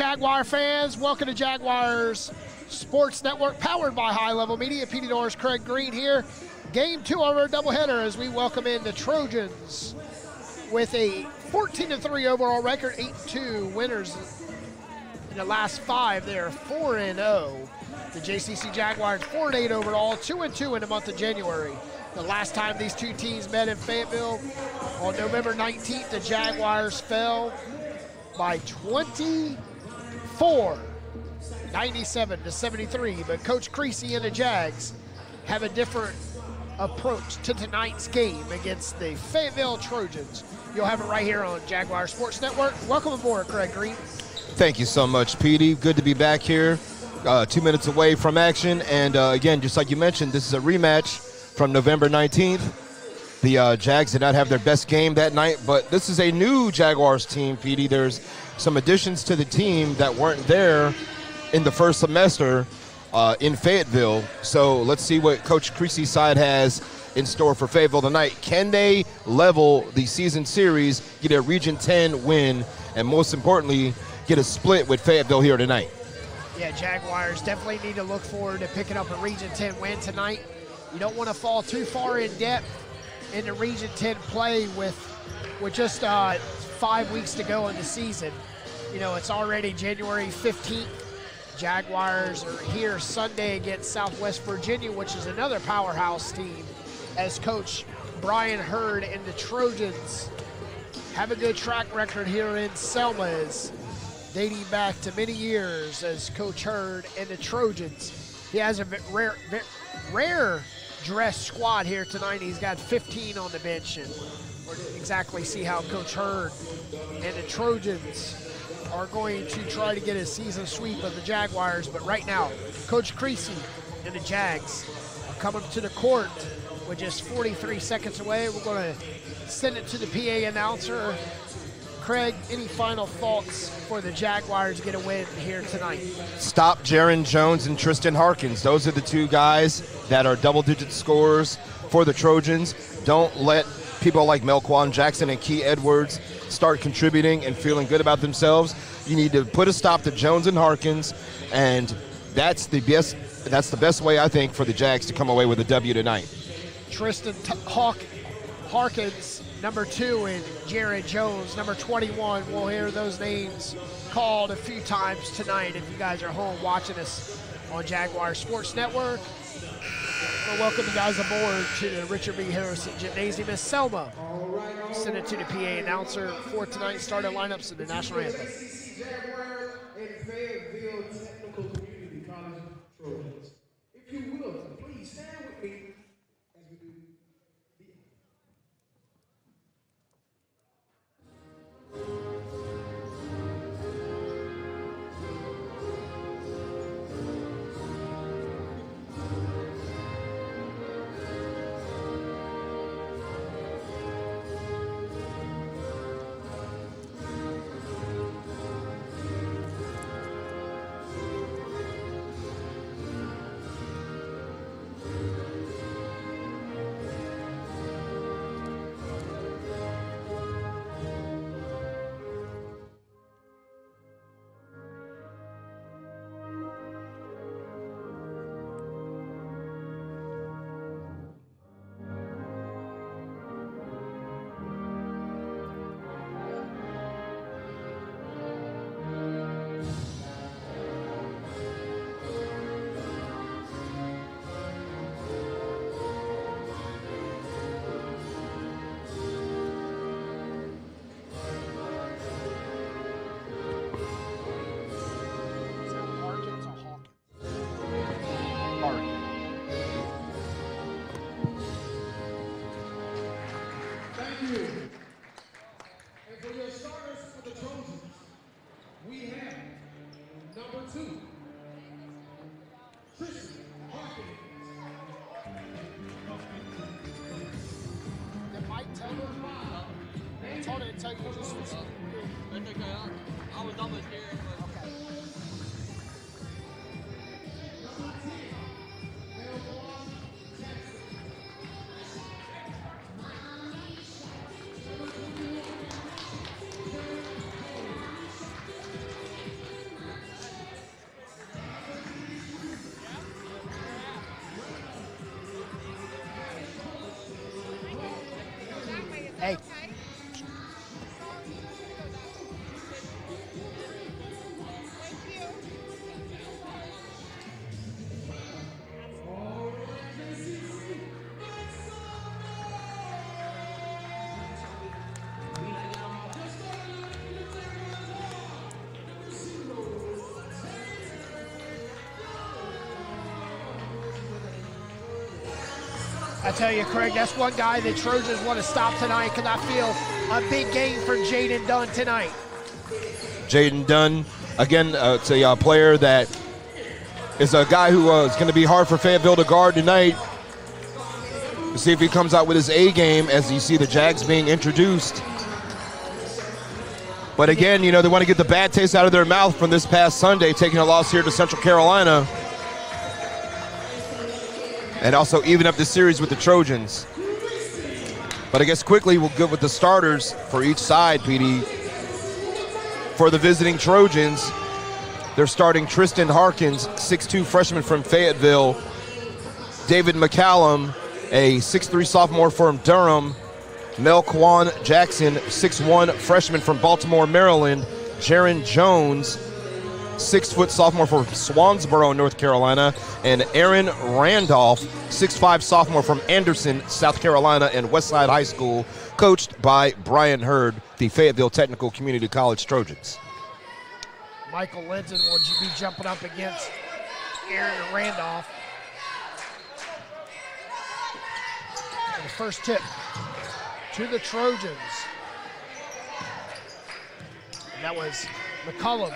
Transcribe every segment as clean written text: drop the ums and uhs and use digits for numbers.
Jaguar fans. Welcome to Jaguars Sports Network, powered by High Level Media. Petey Norris, Craig Green here. Game 2 of our doubleheader as we welcome in the Trojans with a 14-3 overall record, 8-2 winners in the last 5. They are 4-0. The JCC Jaguars 4-8 overall, 2-2 in the month of January. The last time these two teams met in Fayetteville on November 19th, the Jaguars fell by 24, 97-73. But Coach Creasy and the Jags have a different approach to tonight's game against the Fayetteville Trojans. You'll have it right here on Jaguar Sports Network. Welcome aboard, Craig Green. Thank you so much, Petey. Good to be back here. 2 minutes away from action. And again, just like you mentioned, this is a rematch from November 19th. The Jags did not have their best game that night, but this is a new Jaguars team, Petey. There's some additions to the team that weren't there in the first semester in Fayetteville. So let's see what Coach Creasy's side has in store for Fayetteville tonight. Can they level the season series, get a Region 10 win, and most importantly, get a split with Fayetteville here tonight? Yeah, Jaguars definitely need to look forward to picking up a Region 10 win tonight. You don't want to fall too far in depth in the Region 10 play with just 5 weeks to go in the season. You know, it's already January 15th. Jaguars are here Sunday against Southwest Virginia, which is another powerhouse team, as Coach Brian Hurd and the Trojans have a good track record here in Selma, as dating back to many years as Coach Hurd and the Trojans. He has a rare dress squad here tonight. He's got 15 on the bench, and we'll exactly see how Coach Hurd and the Trojans are going to try to get a season sweep of the Jaguars. But right now, Coach Creasy and the Jags are coming to the court with just 43 seconds away. We're going to send it to the PA announcer. Craig, any final thoughts for the Jaguars to get a win here tonight? Stop Jaron Jones and Tristan Harkins. Those are the two guys that are double-digit scorers for the Trojans. Don't let people like Melquan Jackson and Key Edwards start contributing and feeling good about themselves. You need to put a stop to Jones and Harkins, and that's the best way, I think, for the Jags to come away with a W tonight. Tristan Harkins, number 2, and Jared Jones, number 21. We'll hear those names called a few times tonight if you guys are home watching us on Jaguar Sports Network. We'll welcome you guys aboard to the Richard B. Harrison Gymnasium in Selma. Send it to the PA announcer for tonight's starting lineups in the national anthem. Jaguars and Fayetteville Technical Community College Trojans. If you will, please stand with me as we do the Hey. I tell you, Craig, that's one guy the Trojans want to stop tonight because I feel a big game for Jaden Dunn tonight. Jaden Dunn, again, it's a player that is a guy who is going to be hard for Fayetteville to guard tonight. We'll see if he comes out with his A game as you see the Jags being introduced. But again, you know, they want to get the bad taste out of their mouth from this past Sunday, taking a loss here to Central Carolina. And also even up the series with the Trojans. But I guess quickly we'll go with the starters for each side, PD. For the visiting Trojans, they're starting Tristan Harkins, 6'2" freshman from Fayetteville. David McCallum, a 6'3" sophomore from Durham. Melquan Jackson, 6'1" freshman from Baltimore, Maryland. Jaron Jones, 6' sophomore from Swansboro, North Carolina, and Aaron Randolph, 6'5" sophomore from Anderson, South Carolina, and Westside High School, coached by Brian Hurd, the Fayetteville Technical Community College Trojans. Michael Linton will be jumping up against Aaron Randolph. And the first tip to the Trojans. And that was McCullum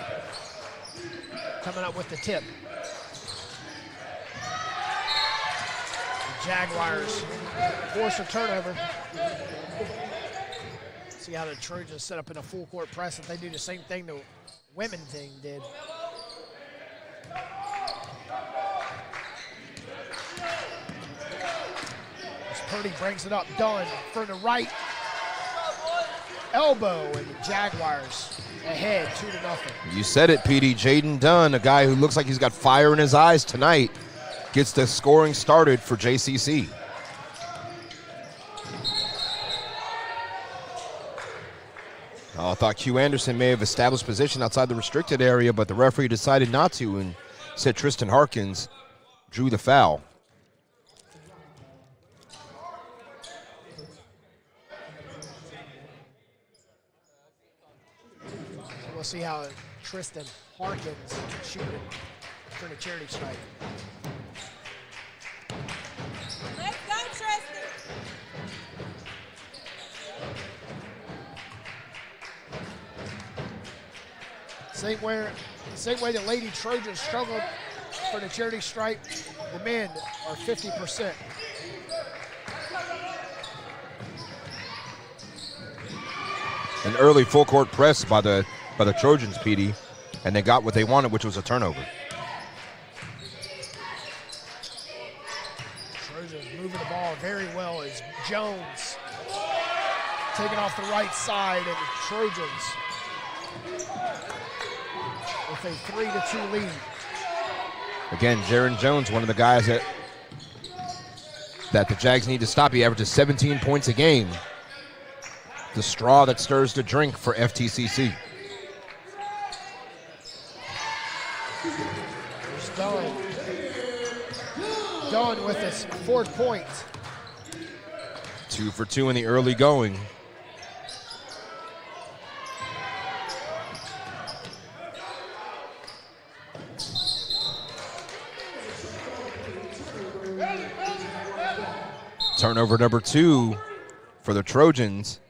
coming up with the tip. The Jaguars force a turnover. See how the Trojans set up in a full court press. If they do the same thing the women thing did. As Purdy brings it up, Dunn for the right elbow, and the Jaguars ahead 2-0. You said it, PD. Jaden Dunn, a guy who looks like he's got fire in his eyes tonight, gets the scoring started for JCC. Oh, I thought Q Anderson may have established position outside the restricted area, but the referee decided not to and said Tristan Harkins drew the foul. We'll see how Tristan Harkins shooting for the charity stripe. Let's go, Tristan. Same way the Lady Trojans struggled for the charity stripe, the men are 50%. An early full court press by the Trojans, PD, and they got what they wanted, which was a turnover. Trojans moving the ball very well as Jones taking off the right side, and the Trojans with a 3-2 lead. Again, Jaron Jones, one of the guys that the Jags need to stop. He averages 17 points a game. The straw that stirs the drink for FTCC. There's Dunn. Dunn with his 4 points. 2 for 2 in the early going. Turnover number 2 for the Trojans.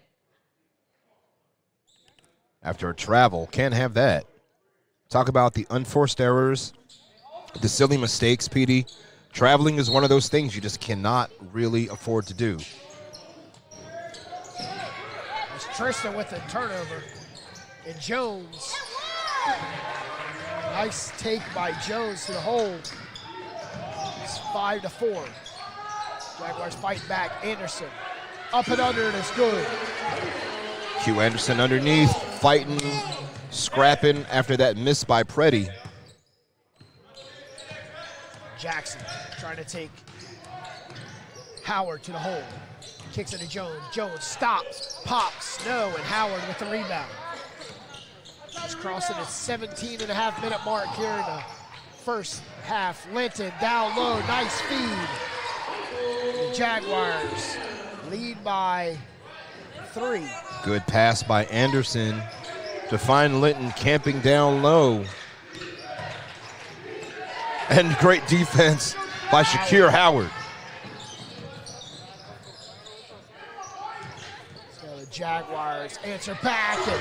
After a travel, can't have that. Talk about the unforced errors, the silly mistakes, PD. Traveling is one of those things you just cannot really afford to do. It's Tristan with the turnover. And Jones. Nice take by Jones to the hole. It's 5-4. Jaguars fighting back. Anderson up and under, and it's good. Q Anderson underneath, fighting, scrapping after that miss by Preddy. Jackson trying to take Howard to the hole. Kicks it to Jones. Jones stops, pops, no, and Howard with the rebound. He's crossing its 17.5-minute mark here in the first half. Linton down low, nice feed. The Jaguars lead by 3. Good pass by Anderson to find Linton camping down low. And great defense by Shakir Howard. So the Jaguars answer back, and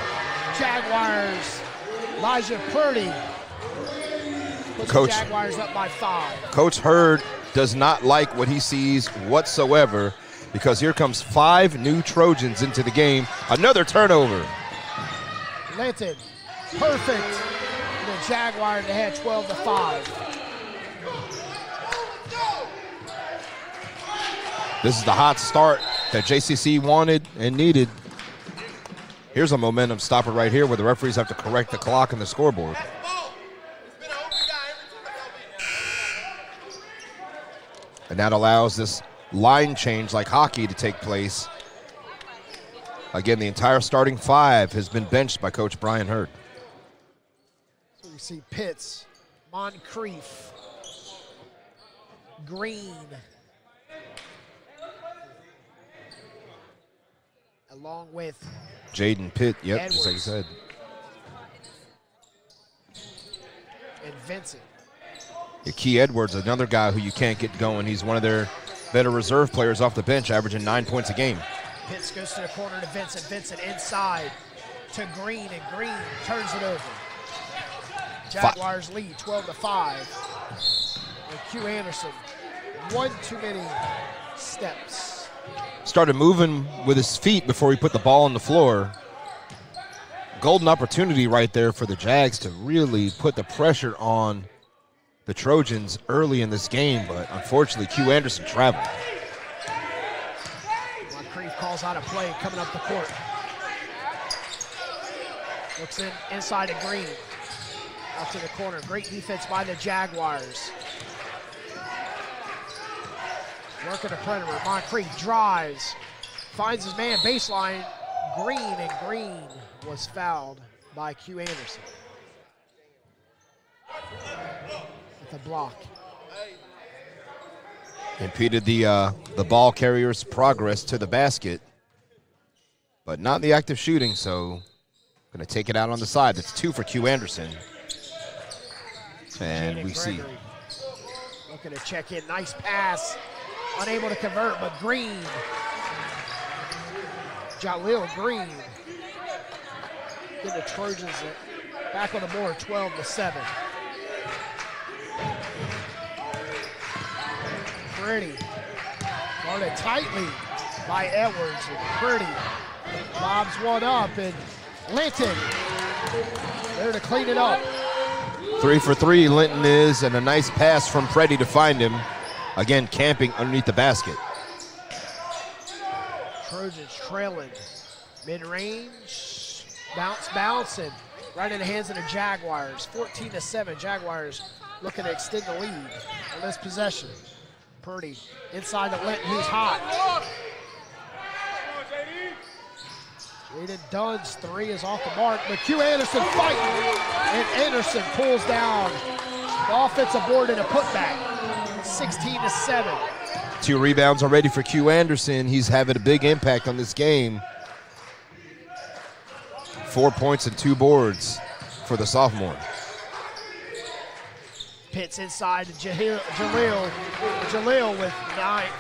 Jaguars, Elijah Purdy puts Coach, the Jaguars up by 5. Coach Hurd does not like what he sees whatsoever, because here comes 5 new Trojans into the game. Another turnover. Linton, perfect. The Jaguars ahead 12-5. This is the hot start that JCC wanted and needed. Here's a momentum stopper right here where the referees have to correct the clock and the scoreboard. And that allows this line change like hockey to take place. Again, the entire starting 5 has been benched by Coach Brian Hurd. So we see Pitts, Moncrief, Green, along with Jaden Pitt, yep, Edwards, just like you said. and Vincent. Key Edwards, another guy who you can't get going. He's one of their better reserve players off the bench, averaging 9 points a game. Pitts goes to the corner to Vincent. Vincent inside to Green, and Green turns it over. Jaguars lead 12-5. And Q Anderson, one too many steps. Started moving with his feet before he put the ball on the floor. Golden opportunity right there for the Jags to really put the pressure on the Trojans early in this game, but unfortunately Q Anderson traveled. Moncrief calls out a play coming up the court. Looks inside to Green. Out to the corner. Great defense by the Jaguars. Working the perimeter. Moncrief drives. Finds his man baseline. Green, and Green was fouled by Q Anderson. With a block. Impeded the ball carrier's progress to the basket, but not the act of shooting, so going to take it out on the side. That's 2 for Q Anderson. And Jaden we see Gregory looking to check in. Nice pass. Unable to convert, but Green. Jaleel Green. Getting the Trojans back on the board, 12-7. Pretty. Guarded tightly by Edwards. And Pretty lobs one up, and Linton there to clean it up. 3 for 3 Linton is, and a nice pass from Freddie to find him. Again, camping underneath the basket. Trojans trailing. Mid-range. Bounce, and right in the hands of the Jaguars. 14-7. Jaguars looking to extend the lead on this possession. Purdy inside the Linton, who's hot. Jaden Dunn's 3 is off the mark, but Q Anderson fighting, and Anderson pulls down the offensive board in a putback. 16-7. 2 rebounds already for Q Anderson. He's having a big impact on this game. 4 points and 2 boards for the sophomore. Pitts inside to Jaleel. Jaleel with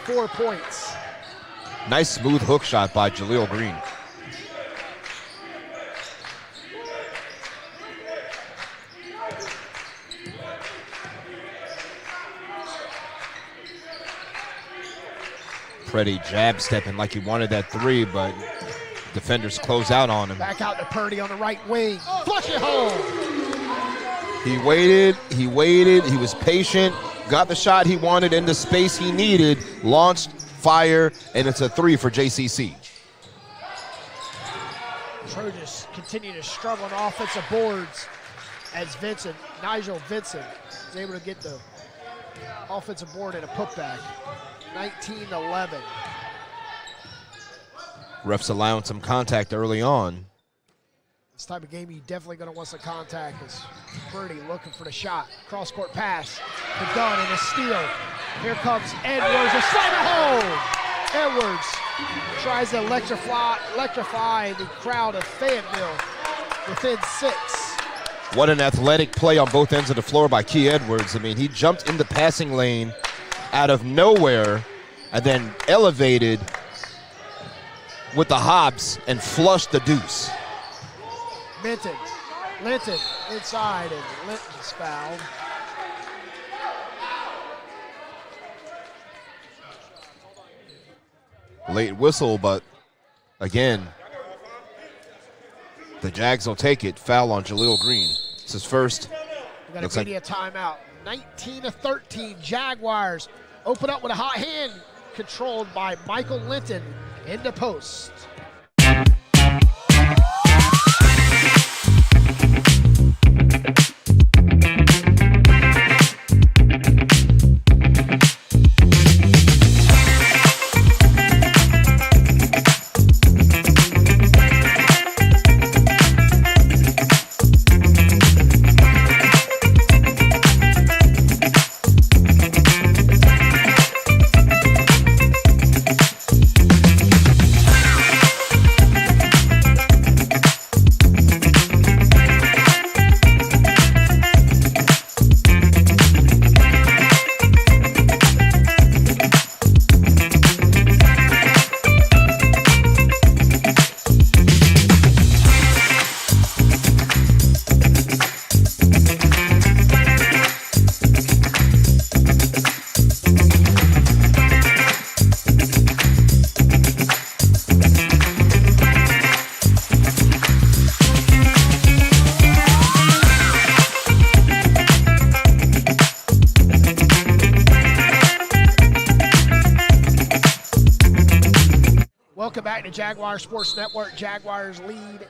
4 points. Nice smooth hook shot by Jaleel Green. Freddie jab stepping like he wanted that 3, but defenders close out on him. Back out to Purdy on the right wing. Flush it home. He waited, he was patient, got the shot he wanted in the space he needed, launched, fire, and it's a 3 for JCC. Trojans continue to struggle on offensive boards as Nigel Vincent is able to get the offensive board and a putback. 19-11. Refs allowing some contact early on. This type of game, you definitely going to want some contact as Purdy looking for the shot. Cross-court pass to Dunn and a steal. Here comes Edwards, a slam home. Edwards tries to electrify the crowd of Fayetteville within 6. What an athletic play on both ends of the floor by Key Edwards. I mean, he jumped in the passing lane out of nowhere and then elevated with the hops and flushed the deuce. Linton inside, and Linton's fouled. Late whistle, but again, the Jags will take it. Foul on Jaleel Green. It's his first. We got a media timeout. 19-13, Jaguars open up with a hot hand controlled by Michael Linton in the post. Welcome back to Jaguar Sports Network. Jaguars lead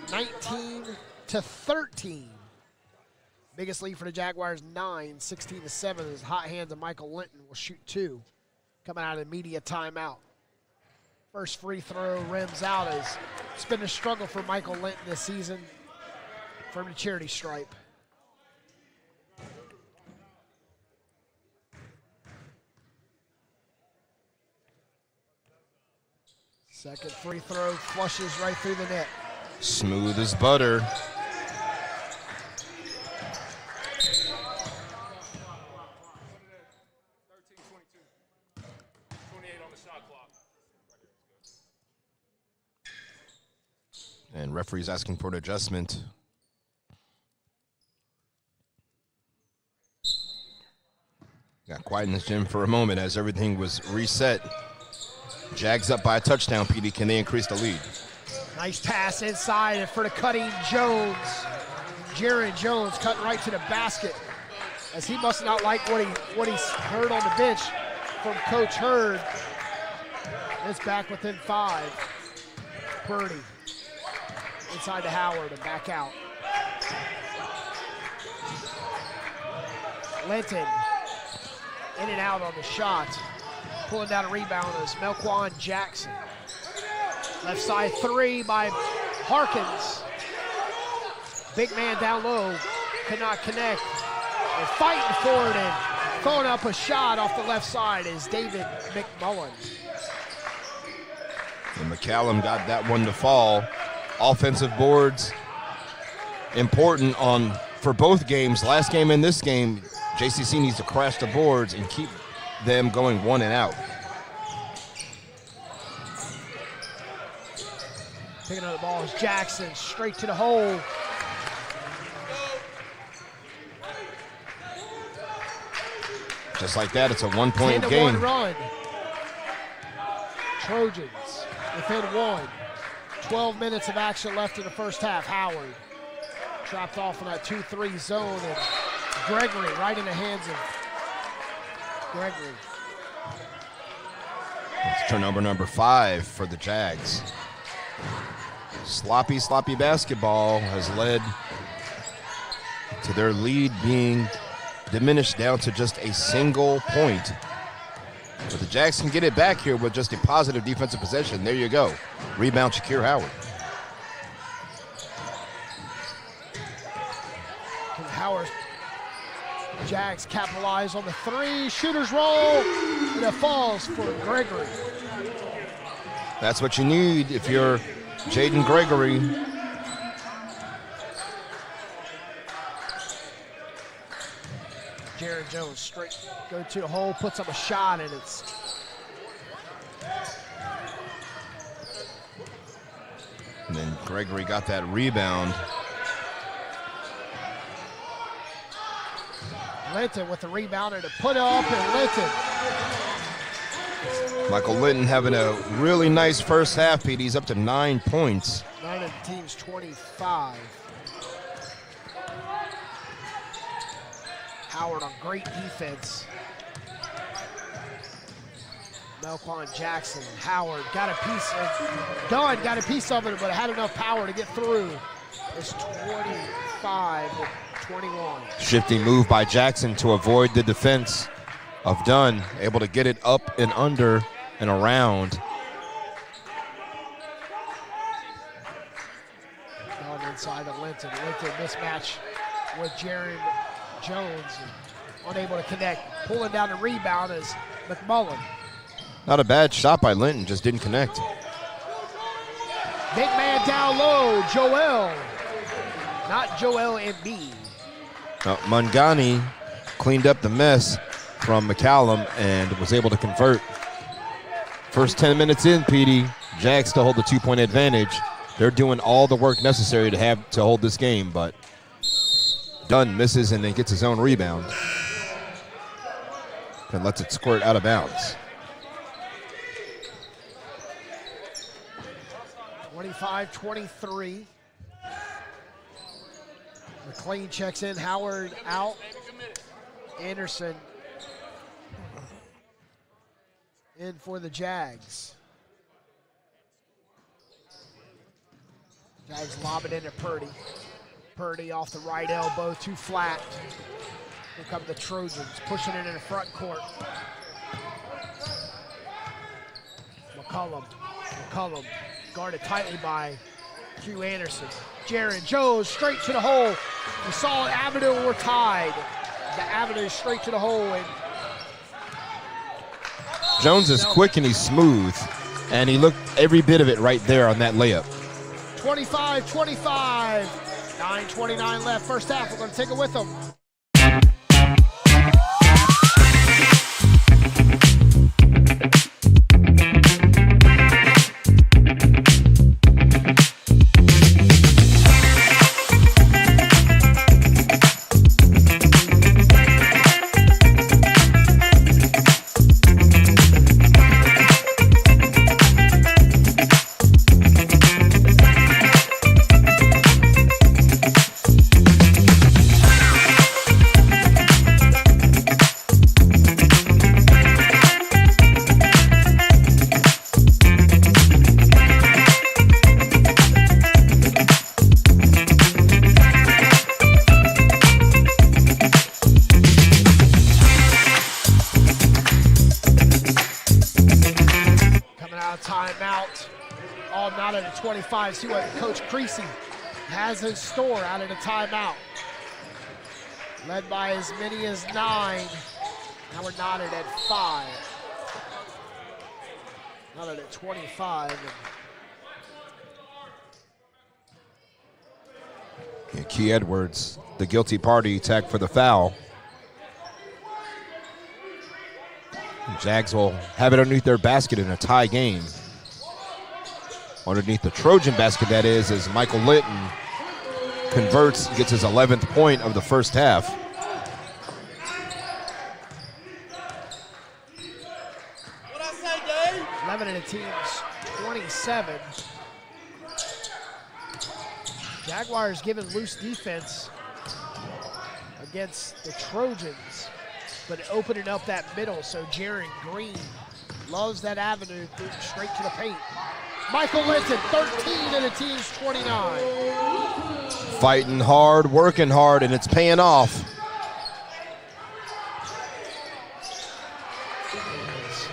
19-13. Biggest lead for the Jaguars, 9, 16-7. As hot hands of Michael Linton will shoot 2. Coming out of the media timeout. First free throw rims out. As it's been a struggle for Michael Linton this season from the charity stripe. Second free throw flushes right through the net. Smooth as butter. And referee's asking for an adjustment. Got quiet in this gym for a moment as everything was reset. Jags up by a touchdown, PD. Can they increase the lead? Nice pass inside and for the cutting Jones. Jaron Jones cutting right to the basket as he must not like what he's heard on the bench from Coach Hurd. It's back within 5. Purdy inside to Howard and back out. Linton in and out on the shot. Pulling down a rebound is Melquan Jackson. Left side 3 by Harkins. Big man down low, could not connect. They're fighting for it and throwing up a shot off the left side is David McMullen. And McCallum got that one to fall. Offensive boards important for both games. Last game and this game, JCC needs to crash the boards and keep them going 1 and out. Picking up the ball is Jackson, straight to the hole. Just like that, it's a 1-point game. 10-1 run. Trojans within 1. 12 minutes of action left in the first half. Howard trapped off in that 2-3 zone, and Gregory right in the hands of Gregory. It's turnover number 5 for the Jags. Sloppy basketball has led to their lead being diminished down to just a single point. But the Jags can get it back here with just a positive defensive possession. There you go. Rebound, Shakir Howard. Can Howard, Jags capitalize on the three. Shooters roll, and it falls for Gregory. That's what you need if you're Jaden Gregory. Jaron Jones straight, go to the hole, puts up a shot, and it's and then Gregory got that rebound. Linton with the rebounder to put up, and Linton. Michael Linton having a really nice first half, Pete. He's up to 9 points. 9 of the team's 25. Howard on great defense. Melquan Jackson, Howard got a piece of, Dunn got a piece of it, but had enough power to get through. It's 25-21. Shifting move by Jackson to avoid the defense of Dunn, able to get it up and under and around. Dunn inside of Linton. Linton mismatch with Jaron Jones, unable to connect. Pulling down the rebound is McMullen. Not a bad shot by Linton, just didn't connect. Big man down low, Joel. Not Joel Embiid. Now, Mangani cleaned up the mess from McCallum and was able to convert. First 10 minutes in, PD, Jags still hold the 2-point advantage. They're doing all the work necessary to hold this game, but Dunn misses and then gets his own rebound and lets it squirt out of bounds. 25-23. McLean checks in, Howard out. Anderson in for the Jags. Jags lob it into Purdy. Purdy off the right elbow, too flat. Here come the Trojans, pushing it in the front court. McCullum guarded tightly by Q Anderson. Jaron Jones straight to the hole. We saw an avenue, we're tied. The avenue straight to the hole. And Jones is quick and he's smooth, and he looked every bit of it right there on that layup. 25-25, 9:29 left, first half. We're going to take it with them. See what Coach Creasy has in store out of the timeout. Led by as many as 9. Now we're knotted at 5. Knotted at 25. Yeah, Key Edwards, the guilty party, tagged for the foul. Jags will have it underneath their basket in a tie game. Underneath the Trojan basket, that is, as Michael Linton converts, gets his 11th point of the first half. What I say, Dave? 11 of the team's 27. Jaguars giving loose defense against the Trojans, but opening up that middle, so Jaron Green loves that avenue straight to the paint. Michael Linton, 13 of the team's 29. Fighting hard, working hard, and it's paying off.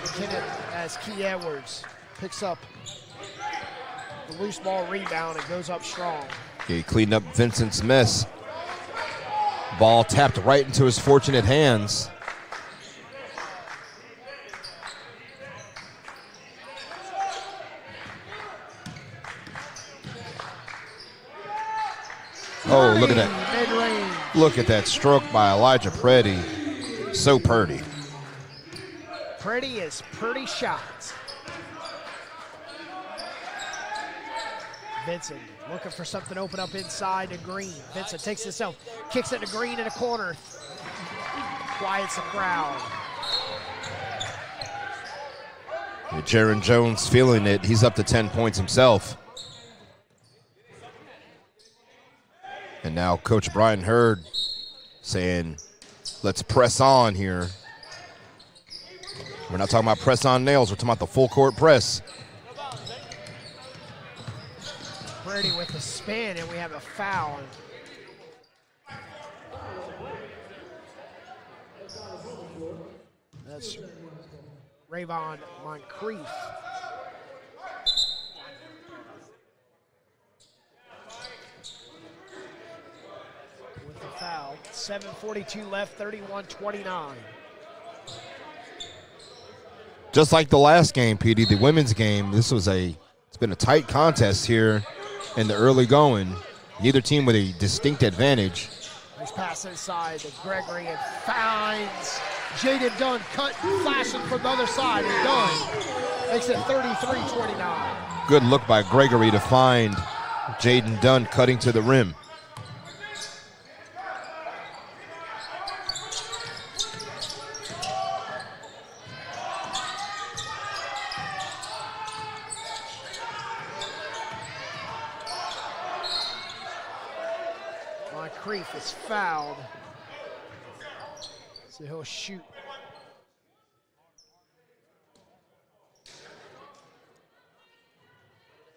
McKinnon as Key Edwards picks up the loose ball rebound and goes up strong. He cleaned up Vincent's mess. Ball tapped right into his fortunate hands. Oh, look at that. Mid-range. Look at that stroke by Elijah Preddy. So purty. Pretty is pretty shots. Vincent looking for something to open up inside to Green. Vincent takes himself, kicks it to Green in the corner. Quiets the crowd. Jaron Jones feeling it. He's up to 10 points himself. And now Coach Brian Hurd saying, let's press on here. We're not talking about press on nails. We're talking about the full court press. Brady with the spin, and we have a foul. That's Rayvon Moncrief. With the foul. 7:42 left, 31-29. Just like the last game, PD, the women's game, it's been a tight contest here in the early going. Neither team with a distinct advantage. Nice pass inside to Gregory and finds Jaden Dunn flashing from the other side, and Dunn makes it 33-29. Good look by Gregory to find Jaden Dunn cutting to the rim. Moncrief is fouled, so he'll shoot.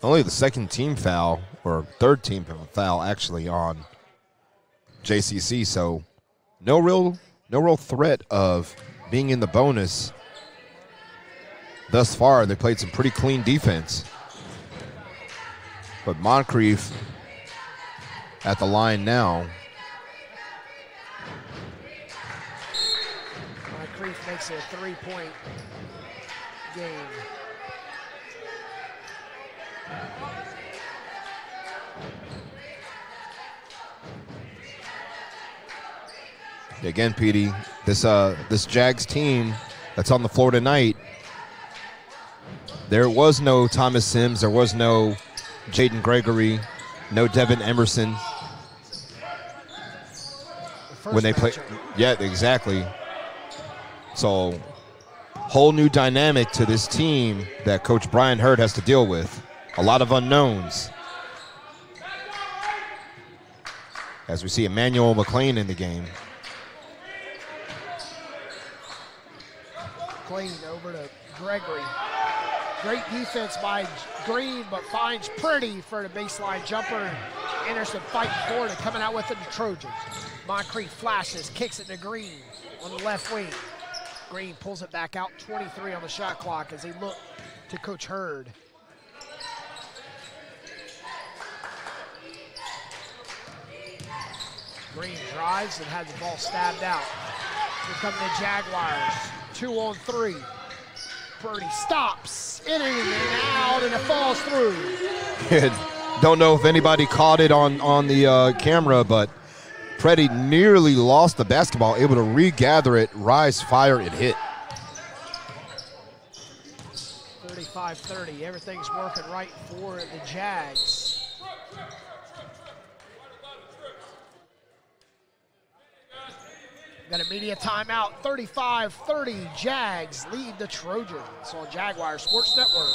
Only the second team foul, or third team foul actually on JCC, so no real threat of being in the bonus thus far. They played some pretty clean defense. But Moncrief at the line now. Moncrief makes it a 3-point game. Again, Petey, this Jags team that's on the floor tonight, there was no Thomas Sims, there was no Jaden Gregory, no Devin Emerson. When they play, yeah, exactly. So, whole new dynamic to this team that Coach Brian Hurd has to deal with. A lot of unknowns. As we see Emmanuel McLean in the game. McLean over to Gregory. Great defense by Green, but finds Pretty for the baseline jumper. Anderson fighting forward and coming out with it, the Trojans. Moncrief flashes, kicks it to Green on the left wing. Green pulls it back out, 23 on the shot clock as he looked to Coach Hurd. Green drives and has the ball stabbed out. Here come the Jaguars, 2-on-3. Purdy stops, in and out, and it falls through. Don't know if anybody caught it on the camera, but Preddy nearly lost the basketball, able to regather it, rise, fire, and hit. 35-30, everything's working right for the Jags. Got a media timeout, 35-30, Jags lead the Trojans on Jaguar Sports Network.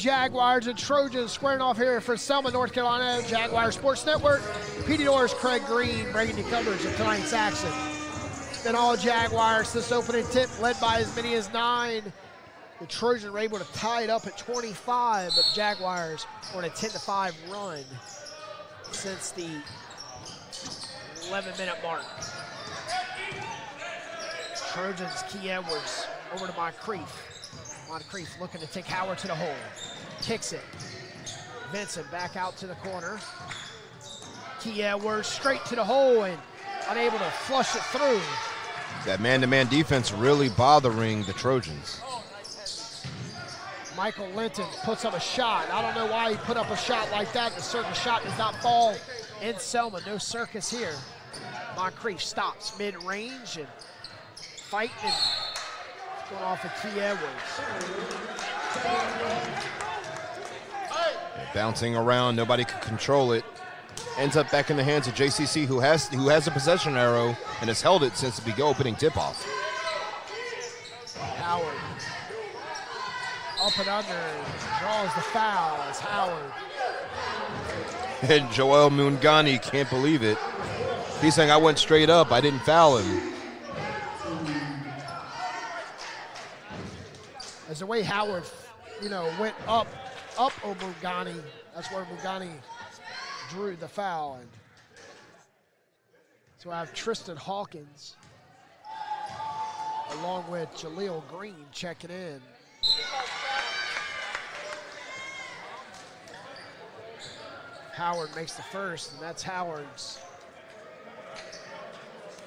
Jaguars and Trojans squaring off here for Selma, North Carolina. Jaguar Sports Network. Petey Norris, Craig Green bringing you coverage of tonight's action. Then all Jaguars this opening tip led by as many as 9. The Trojans were able to tie it up at 25, but the Jaguars were on a 10-5 run since the 11-minute mark. Trojans, Key Edwards over to Moncrief. Moncrief looking to take Howard to the hole. Kicks it. Vincent back out to the corner. Key Edwards straight to the hole and unable to flush it through. That man-to-man defense really bothering the Trojans. Michael Linton puts up a shot. I don't know why he put up a shot like that. The certain shot does not fall in Selma. No circus here. Moncrief stops mid-range and fighting and going off of Key Edwards. Bouncing around, nobody could control it. Ends up back in the hands of JCC, who has a possession arrow and has held it since the opening tip-off. Howard up and under, draws the foul as Howard. And Joel Mungani can't believe it. He's saying, I went straight up, I didn't foul him. As the way Howard, went up on Mungani, that's where Mungani drew the foul. And so I have Tristan Hawkins along with Jaleel Green checking in. Howard makes the first, and that's Howard's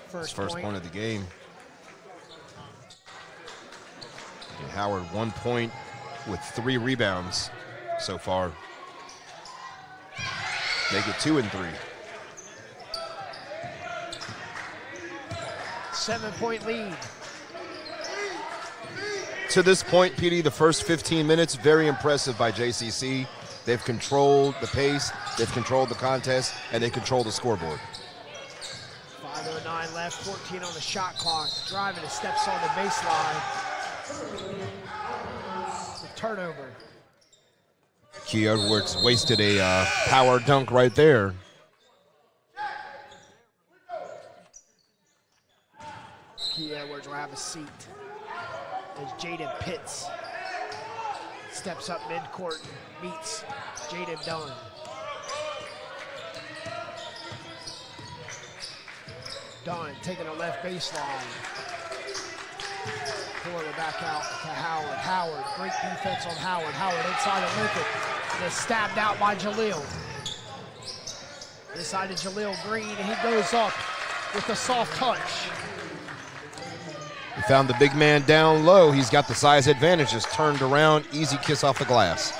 first point of the game. And Howard 1 point with 3 rebounds so far. Make it 2 and 3. 7-point lead. To this point, PD, the first 15 minutes, very impressive by JCC. They've controlled the pace, they've controlled the contest, and they control the scoreboard. 5:09 left, 14 on the shot clock. Driving, steps on the baseline. The turnover. Key Edwards wasted a power dunk right there. Key Edwards will have a seat as Jaden Pitts steps up midcourt and meets Jaden Dunn. Dunn taking a left baseline. Pulling it back out to Howard. Howard, great defense on Howard. Howard inside of Lincoln. And is stabbed out by Jaleel. Inside of Jaleel Green, and he goes up with a soft touch. He found the big man down low. He's got the size advantage. Just turned around, easy kiss off the glass.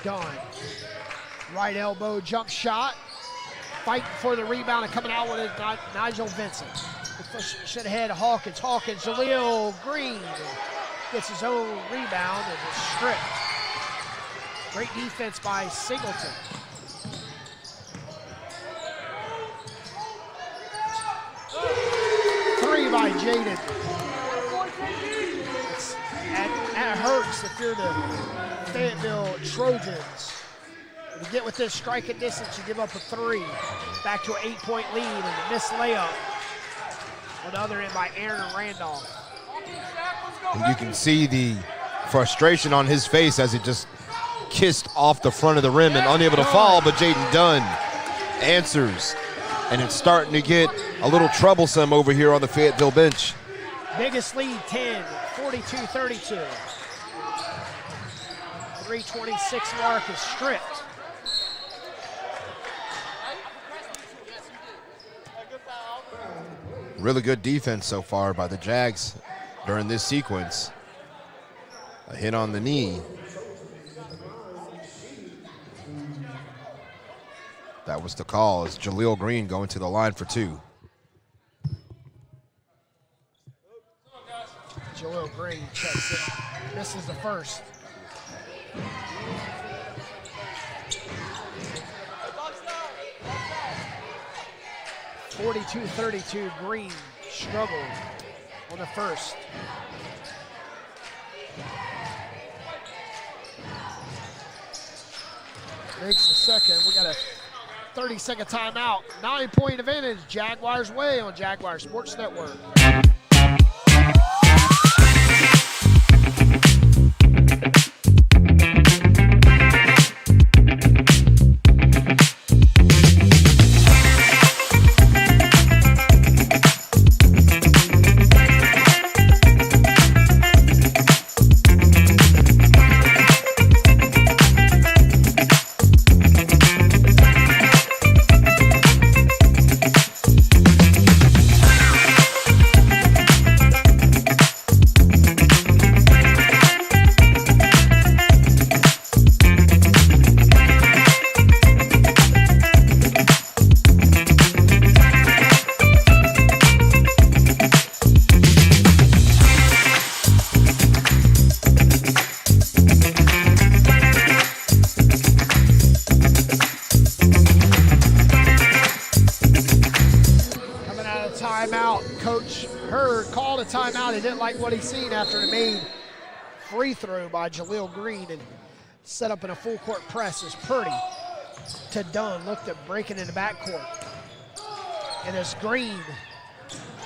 Dunn, right elbow jump shot. Fighting for the rebound and coming out with it, Nigel Vincent. Should have had Hawkins. Hawkins, Jaleel Green gets his own rebound and is stripped. Great defense by Singleton. Three by Jaden. That hurts if you're the Fayetteville Trojans. If you get with this striking distance, you give up a 3. Back to an 8-point lead and a missed layup on the other end by Aaron Randolph. And you can see the frustration on his face as he just kissed off the front of the rim and unable to fall, but Jaden Dunn answers. And it's starting to get a little troublesome over here on the Fayetteville bench. Biggest lead, 10, 42-32. 3:26 mark is stripped. Really good defense so far by the Jags during this sequence. A hit on the knee. That was the call as Jaleel Green going to the line for 2. Jaleel Green checks it. Misses the first. (42-32) Green struggled on the first. Makes the second. We got a 30-second timeout. 9-point advantage. Jaguars way on Jaguar Sports Network. Timeout. He didn't like what he seen after the made free throw by Jaleel Green and set up in a full court press as Purdy to Dunn. Looked at breaking in the backcourt. And it's Green.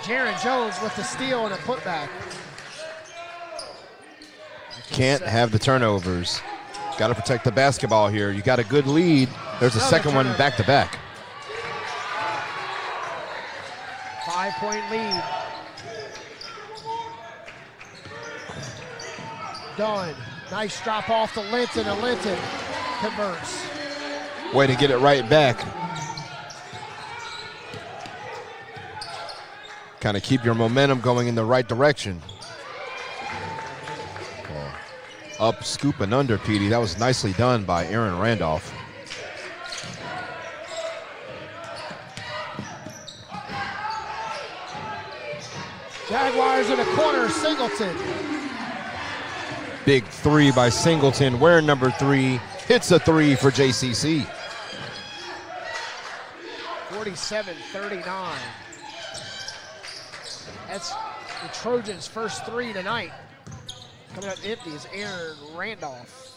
Jaron Jones with the steal and a putback. Can't have the turnovers. Got to protect the basketball here. You got a good lead. There's a second one back to back. 5-point lead. Dunn, nice drop off to Linton, and Linton converts. Way to get it right back. Kind of keep your momentum going in the right direction. Up, scoop, and under, Petey. That was nicely done by Aaron Randolph. Jaguars in the corner, Singleton. Big three by Singleton, wearing number 3. Hits a 3 for JCC. 47-39. That's the Trojans' first 3 tonight. Coming up empty is Aaron Randolph.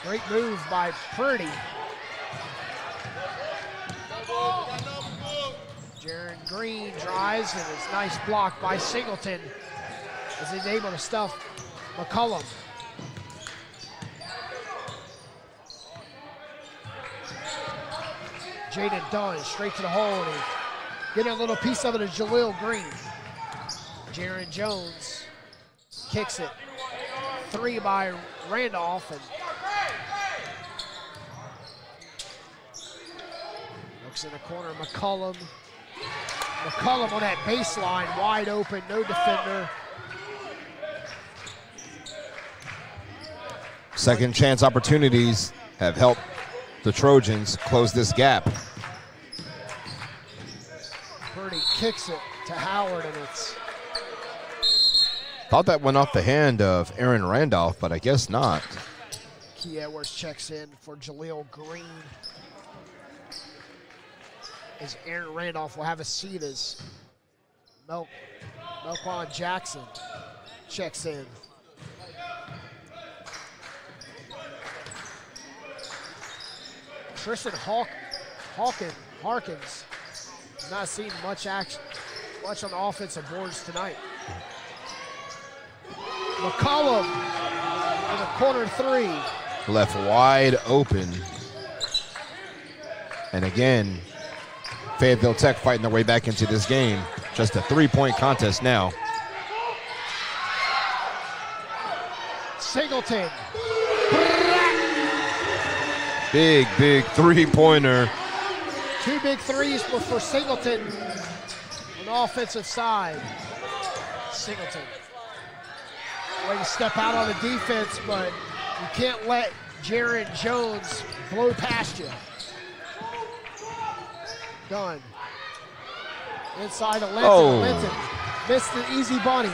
Great move by Purdy. Jaron Green drives, and it's nice block by Singleton as he's able to stuff McCullum. Jaden Dunn straight to the hole, and he's getting a little piece of it to Jaleel Green. Jaron Jones kicks it. 3 by Randolph, and looks in the corner, McCullum. McCullum on that baseline, wide open, no defender. Second chance opportunities have helped the Trojans close this gap. Purdy kicks it to Howard, and it's... Thought that went off the hand of Aaron Randolph, but I guess not. Key Edwards checks in for Jaleel Green. As Aaron Randolph will have a seat as Melquan Jackson checks in. Tristan Harkins not seen much action, much on the offensive boards tonight. McCullum in the corner 3. Left wide open. And again, Fayetteville Tech fighting their way back into this game. Just a 3-point contest now. Singleton. Big 3-pointer. 2 big threes for Singleton on the offensive side. Singleton. Way to step out on the defense, but you can't let Jaron Jones blow past you. Done. Inside of Linton. Oh. Linton missed the easy bunny.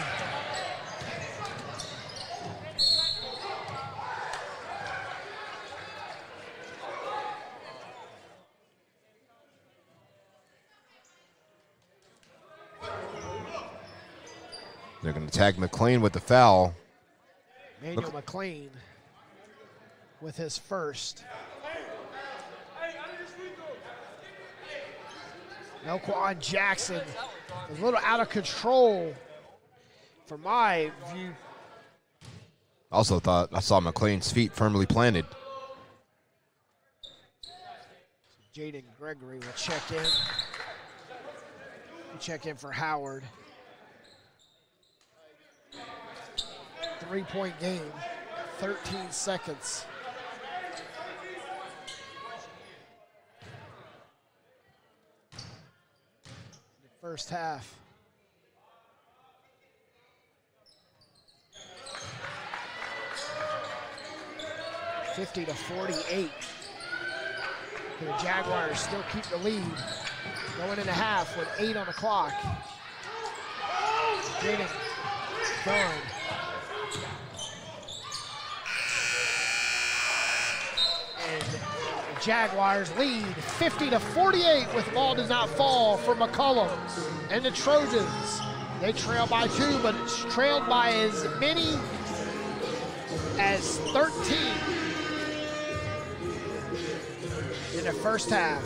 They're going to tag McLean with the foul. Manuel McLean with his first. Elquan Jackson a little out of control from my view. Also thought I saw McLean's feet firmly planted. Jaden Gregory will check in. Check in for Howard. 3-point game, 13 seconds. First half. (50-48). The Jaguars still keep the lead. Going into half with 8 on the clock. Jaden Gunn. And the Jaguars lead 50-48 with the ball does not fall for McCollum. And the Trojans, they trail by 2, but it's trailed by as many as 13 in the first half.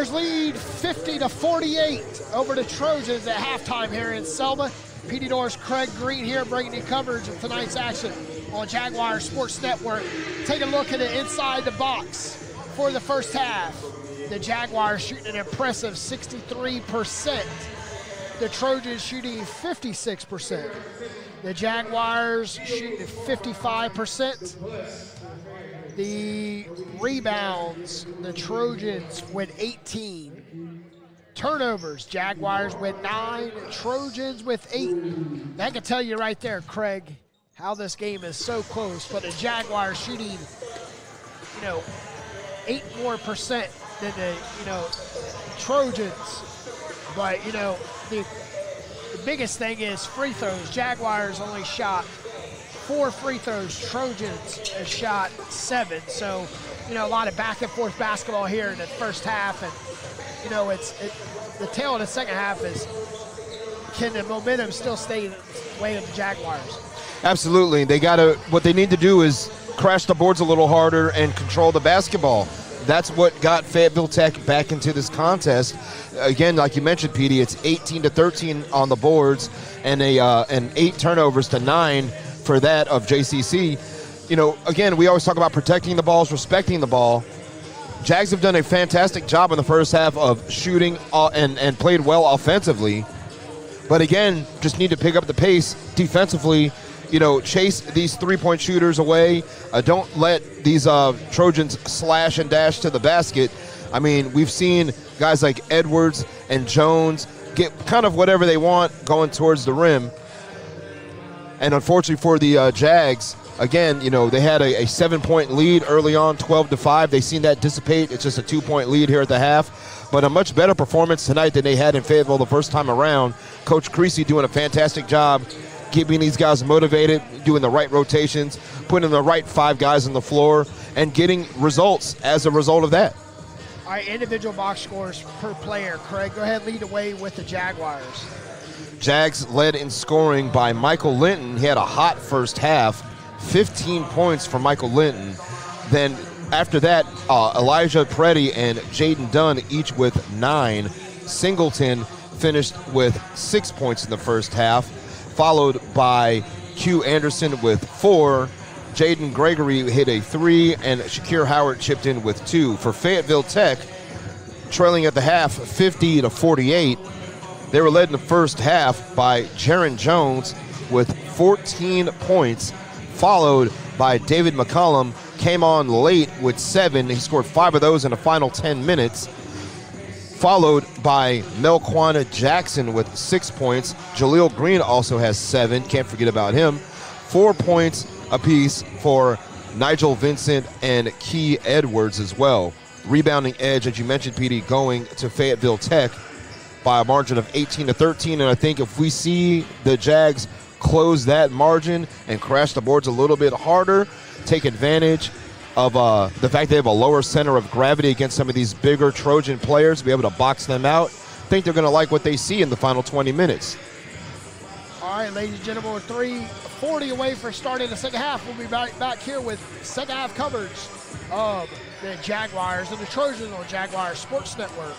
Jaguars lead 50-48 over the Trojans at halftime here in Selma. PD North's Craig Green here bringing you coverage of tonight's action on Jaguars Sports Network. Take a look at it inside the box for the first half. The Jaguars shooting an impressive 63%. The Trojans shooting 56%. The Jaguars shooting 55%. The rebounds, the Trojans with 18. Turnovers, Jaguars with 9, Trojans with 8. That can tell you right there, Craig, how this game is so close. But the Jaguars shooting, 8 more percent than the, Trojans. But, the biggest thing is free throws. Jaguars only shot 4 free throws. Trojans have shot 7. So, a lot of back and forth basketball here in the first half. And, the tail of the second half is, can the momentum still stay the way of the Jaguars? Absolutely. What they need to do is crash the boards a little harder and control the basketball. That's what got Fayetteville Tech back into this contest. Again, like you mentioned, PD, it's 18-13 on the boards and 8 turnovers to 9 for that of JCC. Again, we always talk about protecting the balls, respecting the ball. Jags have done a fantastic job in the first half of shooting and played well offensively. But again, just need to pick up the pace defensively, chase these three-point shooters away. Don't let these Trojans slash and dash to the basket. I mean, we've seen guys like Edwards and Jones get kind of whatever they want going towards the rim. And unfortunately for the Jags, again, they had a 7-point lead early on, 12-5. They've seen that dissipate. It's just a 2-point lead here at the half. But a much better performance tonight than they had in Fayetteville the first time around. Coach Creasy doing a fantastic job keeping these guys motivated, doing the right rotations, putting the right 5 guys on the floor, and getting results as a result of that. All right, individual box scores per player. Craig, go ahead and lead away with the Jaguars. Jags led in scoring by Michael Linton. He had a hot first half, 15 points for Michael Linton. Then after that, Elijah Preddy and Jaden Dunn each with 9. Singleton finished with 6 points in the first half, followed by Q Anderson with 4. Jaden Gregory hit a 3, and Shakir Howard chipped in with 2. For Fayetteville Tech, trailing at the half 50-48, they were led in the first half by Jaron Jones with 14 points, followed by David McCollum, came on late with 7. He scored 5 of those in the final 10 minutes, followed by Melquana Jackson with 6 points. Jaleel Green also has 7. Can't forget about him. 4 points apiece for Nigel Vincent and Key Edwards as well. Rebounding edge, as you mentioned, PD, going to Fayetteville Tech by a margin of 18-13. And I think if we see the Jags close that margin and crash the boards a little bit harder, take advantage of the fact they have a lower center of gravity against some of these bigger Trojan players, be able to box them out, I think they're going to like what they see in the final 20 minutes. All right, ladies and gentlemen, we're 3:40 away for starting the second half. We'll be back here with second half coverage of the Jaguars and the Trojans on Jaguars Sports Network.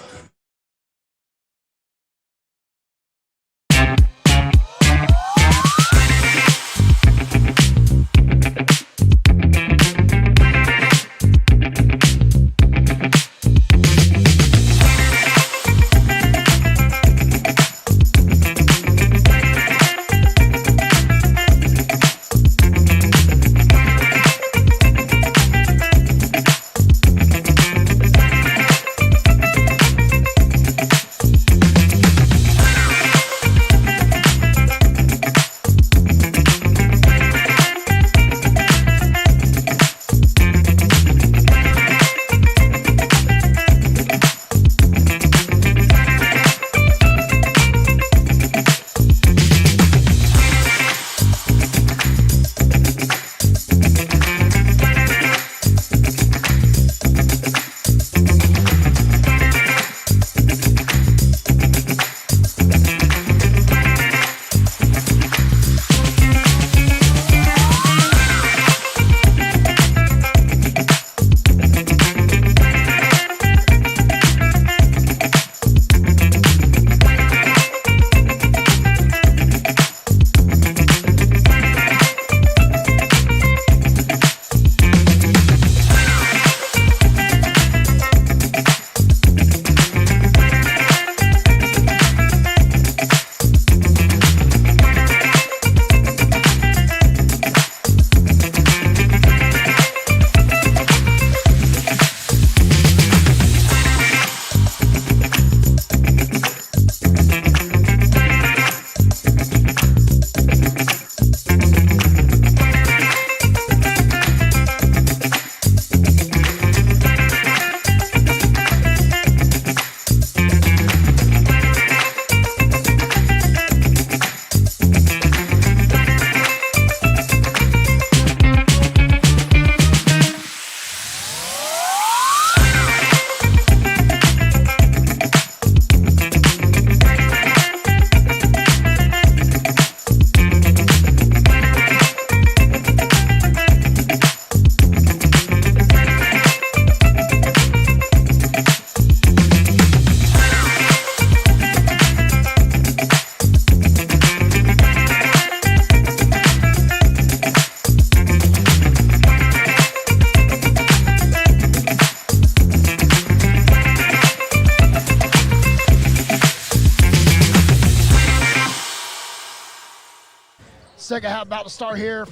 Second half about to start here.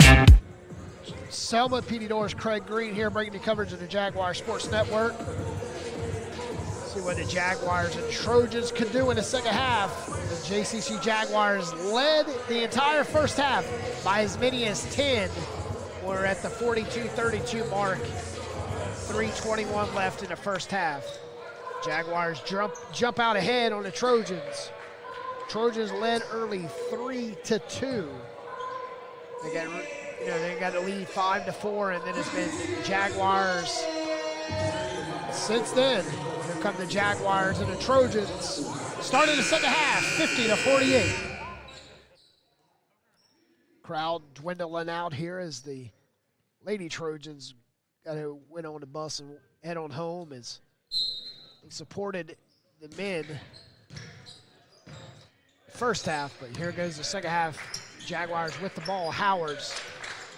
Selma, PD Doors, Craig Green here, bringing you coverage of the Jaguar Sports Network. See what the Jaguars and Trojans could do in the second half. The JCC Jaguars led the entire first half by as many as 10. We're at the 42-32 mark. 3:21 left in the first half. Jaguars jump out ahead on the Trojans. Trojans led early 3-2. They got to lead 5-4, and then it's been Jaguars since then. Here come the Jaguars and the Trojans. Starting the second half, 50-48. Crowd dwindling out here as the Lady Trojans went on the bus and head on home as they supported the men first half. But here goes the second half. Jaguars with the ball. Howards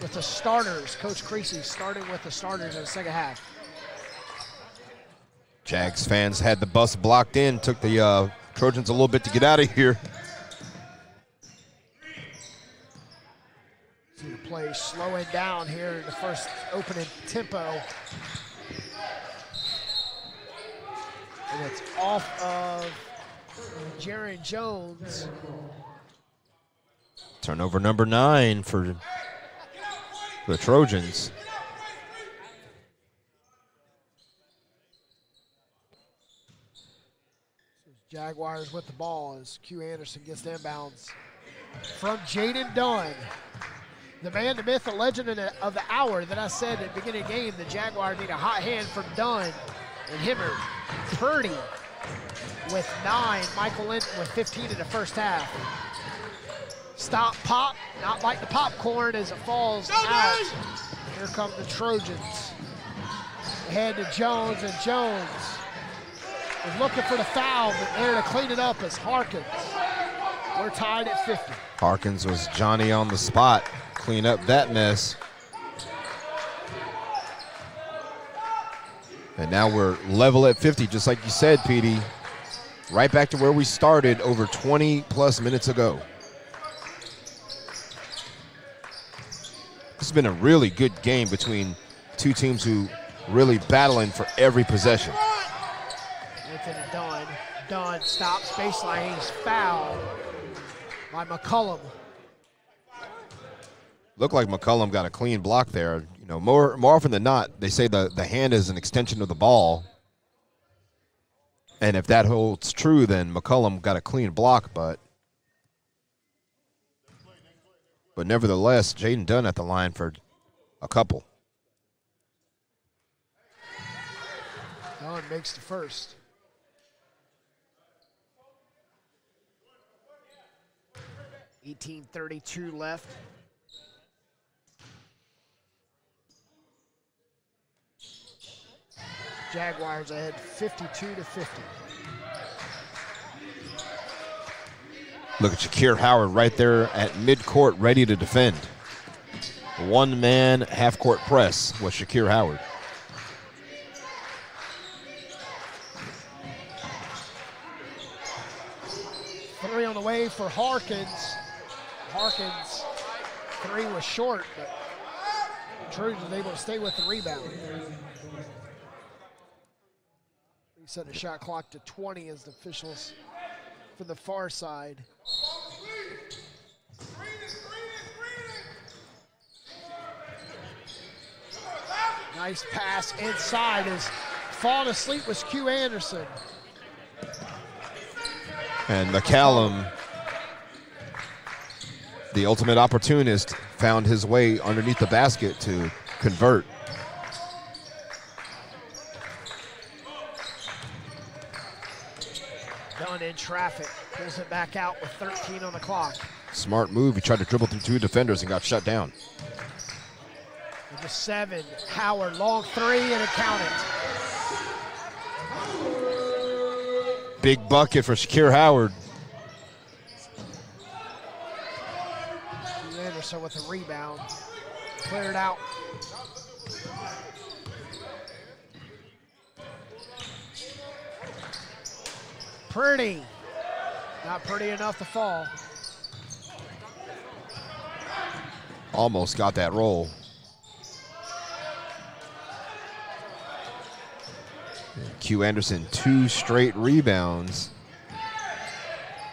with the starters. Coach Creasy starting with the starters in the second half. Jags fans had the bus blocked in, took the Trojans a little bit to get out of here. See the play slowing down here in the first opening tempo. And it's off of Jaron Jones. Turnover number 9 for the Trojans. Jaguars with the ball as Q Anderson gets the inbounds from Jaden Dunn. The man, the myth, the legend of the hour that I said at the beginning of the game, the Jaguars need a hot hand from Dunn and Hibbert. Purdy with 9, Michael Linton with 15 in the first half. Stop, pop, not like the popcorn as it falls out. Here come the Trojans. Ahead to Jones, and Jones is looking for the foul, but there to clean it up is Harkins. We're tied at 50. Harkins was Johnny on the spot, clean up that mess. And now we're level at 50, just like you said, PD. Right back to where we started over 20-plus minutes ago. This has been a really good game between two teams who really battling for every possession. Anthony Dunn. Dunn stops baseline. He's fouled by McCullum. Looked like McCullum got a clean block there. You know, more often than not, they say the hand is an extension of the ball. And if that holds true, then McCullum got a clean block, but nevertheless, Jaden Dunn at the line for a couple. Dunn makes the first. $18:32 left. Jaguars ahead 52-50. Look at Shakir Howard right there at midcourt, ready to defend. One-man half-court press with Shakir Howard. Three on the way for Harkins. Harkins, three was short, but Trojans able to stay with the rebound. He set the shot clock to 20 as the officials from the far side. Nice pass inside as falling asleep was Q Anderson. And McCallum, the ultimate opportunist, found his way underneath the basket to convert. Dunn in traffic, pulls it back out with 13 on the clock. Smart move. He tried to dribble through two defenders and got shut down. With the 7, Howard, long three, and it counted. Big bucket for Shakir Howard. Anderson with a rebound. Cleared out. Pretty. Not pretty enough to fall. Almost got that roll. Q Anderson, 2 straight rebounds.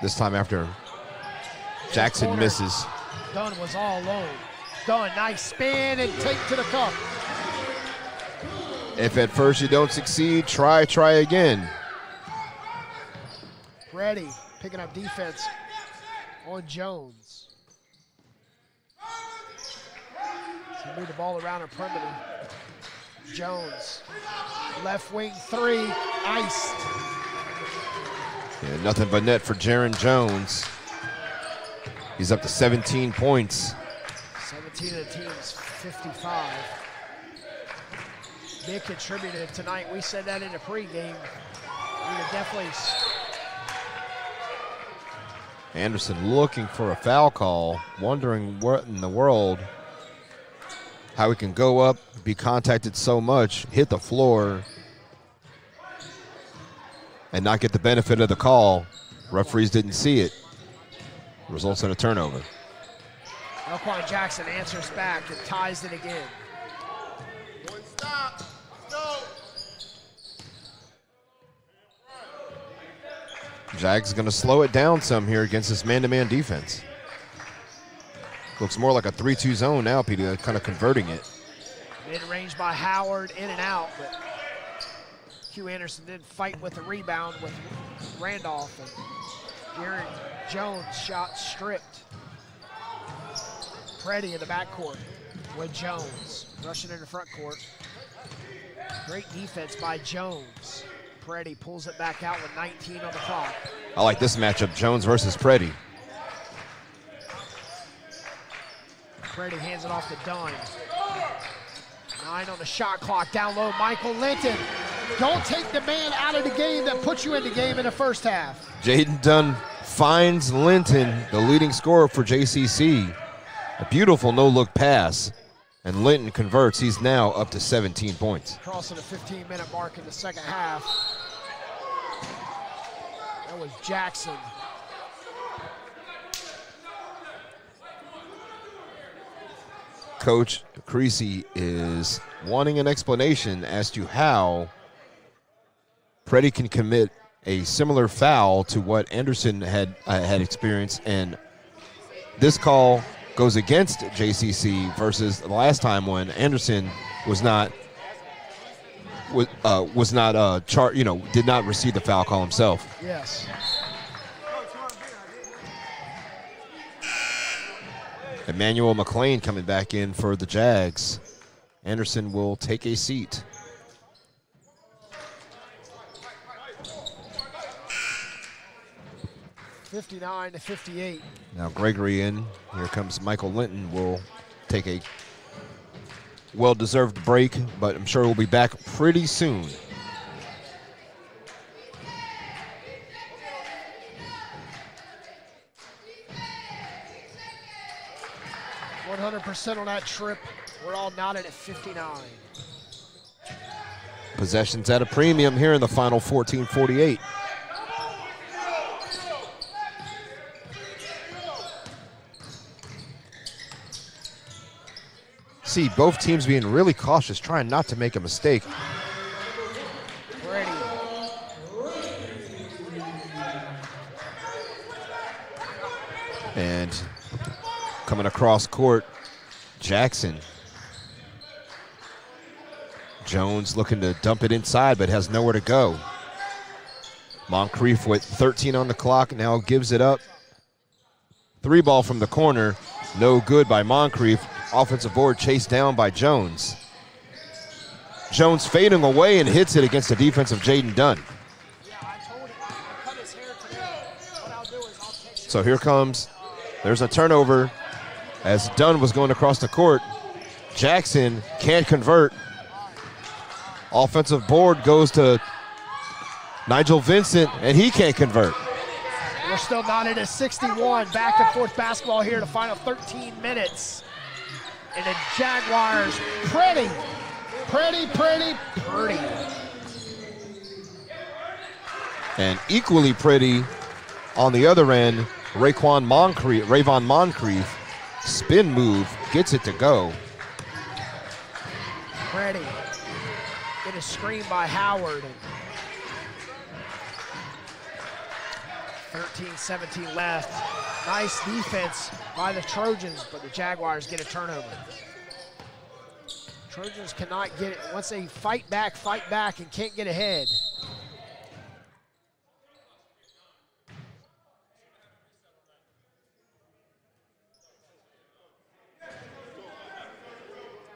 This time after Jackson misses. Dunn was all alone. Dunn, nice spin and take to the cup. If at first you don't succeed, try again. Ready, picking up defense on Jones. So move the ball around the perimeter. Jones, left wing 3, iced. Yeah, nothing but net for Jaron Jones. He's up to 17 points. 17 of the team's 55. Big contributor tonight. We said that in the pregame. We would definitely. Anderson looking for a foul call, wondering what in the world, how he can go up, be contacted so much, hit the floor, and not get the benefit of the call. Referees didn't see it. Results in a turnover. Elquan Jackson answers back and ties it again. One stop. Go. Jags going to slow it down some here against this man-to-man defense. Looks more like a 3-2 zone now, Petey, kind of converting it. Mid-range by Howard, in and out, but Q Anderson did fight with the rebound with Randolph, and Jaron Jones shot stripped. Preddy in the backcourt with Jones, rushing in the front court. Great defense by Jones. Preddy pulls it back out with 19 on the clock. I like this matchup, Jones versus Preddy. Preddy hands it off to Dunn. 9 on the shot clock, down low, Michael Linton. Don't take the man out of the game that put you in the game in the first half. Jaden Dunn finds Linton, the leading scorer for JCC. A beautiful no-look pass, and Linton converts. He's now up to 17 points. Crossing the 15-minute mark in the second half. That was Jackson. Coach Creasy is wanting an explanation as to how Preddy can commit a similar foul to what Anderson had experienced, and this call goes against JCC versus the last time when Anderson did not receive the foul call himself. Yes. Emmanuel McLean coming back in for the Jags. Anderson will take a seat. (59-58). Now Gregory in. Here comes Michael Linton. Will take a well-deserved break, but I'm sure we'll be back pretty soon. 100% on that trip. We're all knotted at 59. Possessions at a premium here in the final 14:48. See both teams being really cautious, trying not to make a mistake. Ready. And coming across court, Jackson. Jones looking to dump it inside, but has nowhere to go. Moncrief with 13 on the clock now gives it up. 3 ball from the corner, no good by Moncrief. Offensive board chased down by Jones. Jones fading away and hits it against the defense of Jaden Dunn. So here comes, there's a turnover as Dunn was going across the court. Jackson can't convert. Offensive board goes to Nigel Vincent, and he can't convert. We're still knotted at 61. Back and forth basketball here to final 13 minutes. And the Jaguars, pretty. And equally pretty on the other end, Rayvon Moncrief, spin move gets it to go. Ready. Get a screen by Howard. 13-17 left. Nice defense by the Trojans, but the Jaguars get a turnover. Trojans cannot get it. Once they fight back, and can't get ahead.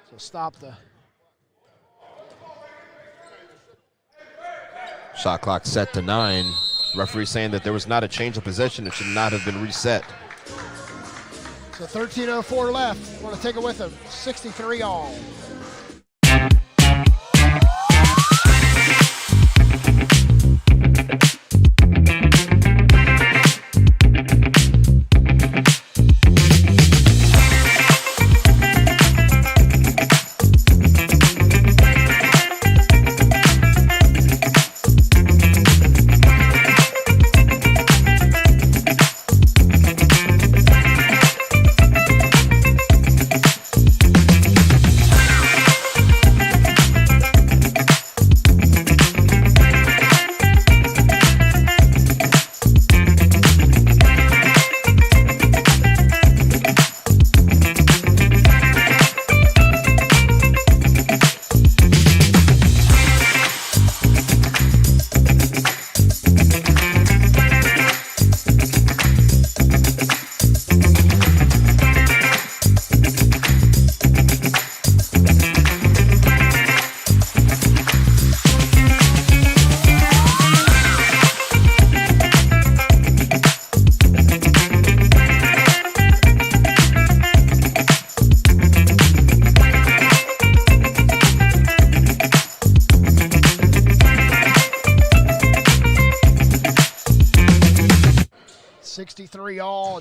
So stop the Shot clock set to 9. Referee saying that there was not a change of possession. It should not have been reset. So 13:04 left. Want to take it with them. 63 all.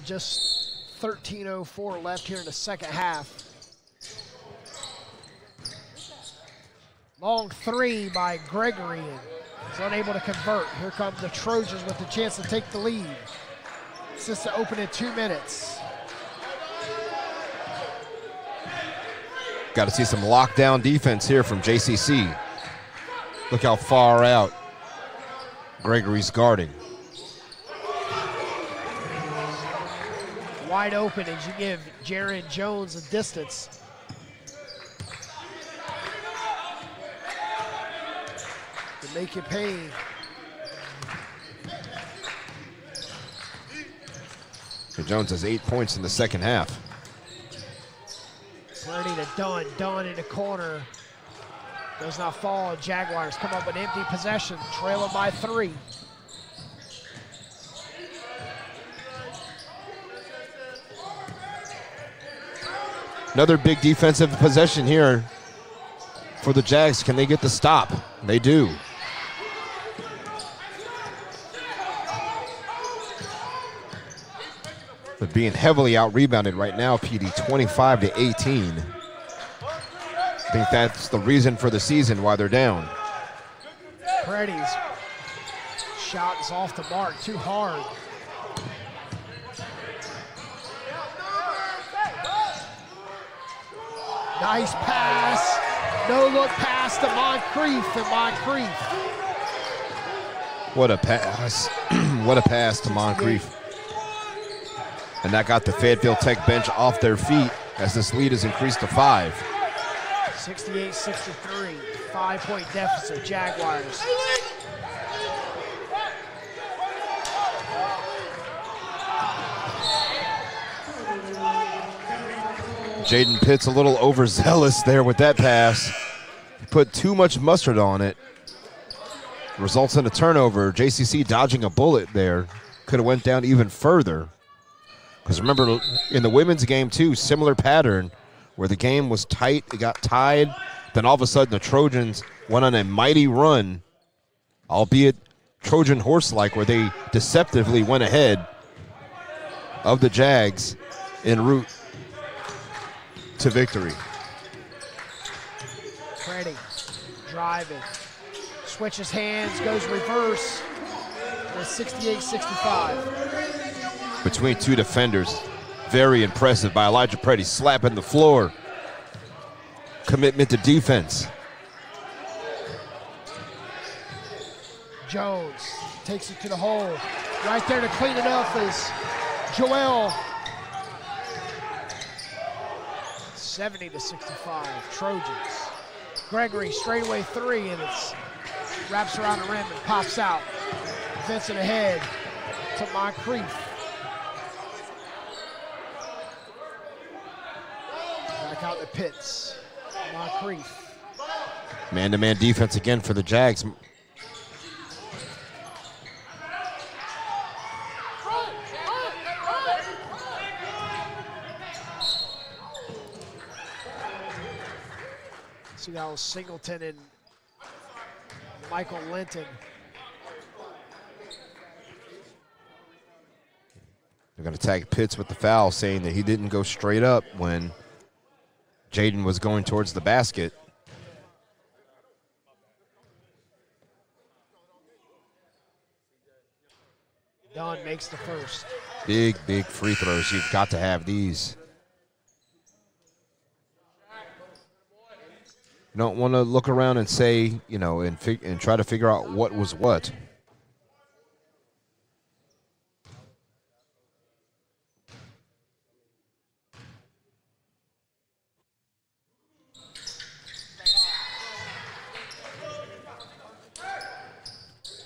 Just 13:04 left here in the second half. Long three by Gregory, and he's unable to convert. Here come the Trojans with the chance to take the lead. This is to open in 2 minutes. Got to see some lockdown defense here from JCC. Look how far out Gregory's guarding. Wide open as you give Jaron Jones a distance. To make you pay. Jones has 8 points in the second half. Ready to Dunn in the corner. Does not fall. Jaguars come up with empty possession, trailing by 3. Another big defensive possession here for the Jags. Can they get the stop? They do. They're being heavily out-rebounded right now, PD, 25-18. I think that's the reason for the season why they're down. Brady's shot is off the mark, too hard. Nice pass. No-look pass to Moncrief, and Moncrief. What a pass. What a pass to Moncrief. And that got the Fayetteville Tech bench off their feet as this lead is increased to 5. 68-63, 5-point deficit, Jaguars. Jaden Pitts a little overzealous there with that pass. He put too much mustard on it. Results in a turnover. JCC dodging a bullet there. Could have went down even further. Because remember, in the women's game too, similar pattern where the game was tight, it got tied, then all of a sudden the Trojans went on a mighty run, albeit Trojan horse-like, where they deceptively went ahead of the Jags en route to victory. Freddie driving, switches hands, goes reverse. It's 68-65. Between two defenders, Very impressive by Elijah Preddy, slapping the floor. Commitment to defense. Jones takes it to the hole. Right there to clean it up is Joel. 70-65, Trojans. Gregory straightaway three, and it's wraps around the rim and pops out. Vincent ahead to Moncrief. Back out to Pitts. Moncrief. Man-to-man defense again for the Jags. See, that was Singleton and Michael Linton. They're going to tag Pitts with the foul, saying that he didn't go straight up when Jaden was going towards the basket. Dunn makes the first. Big, big free throws. You've got to have these. You don't want to look around and say, you know, and try to figure out what was what.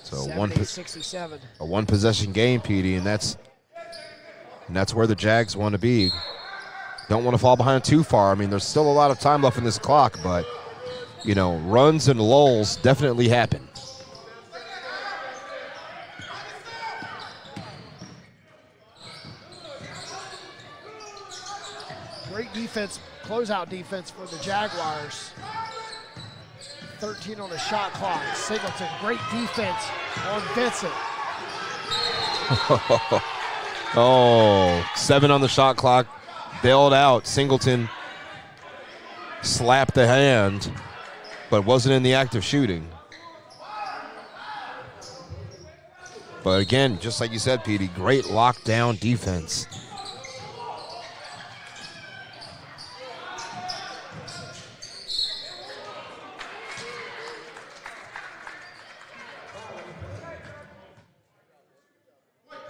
So 67. A one-possession game, Petey, and that's where the Jags want to be. Don't want to fall behind too far. I mean, there's still a lot of time left in this clock, but you know, runs and lulls definitely happen. Great defense, closeout defense for the Jaguars. 13 on the shot clock. Singleton, great defense on Vincent. Oh, 7 on the shot clock. Bailed out. Singleton slapped the hand, but wasn't in the act of shooting. But again, just like you said, Petey, great lockdown defense.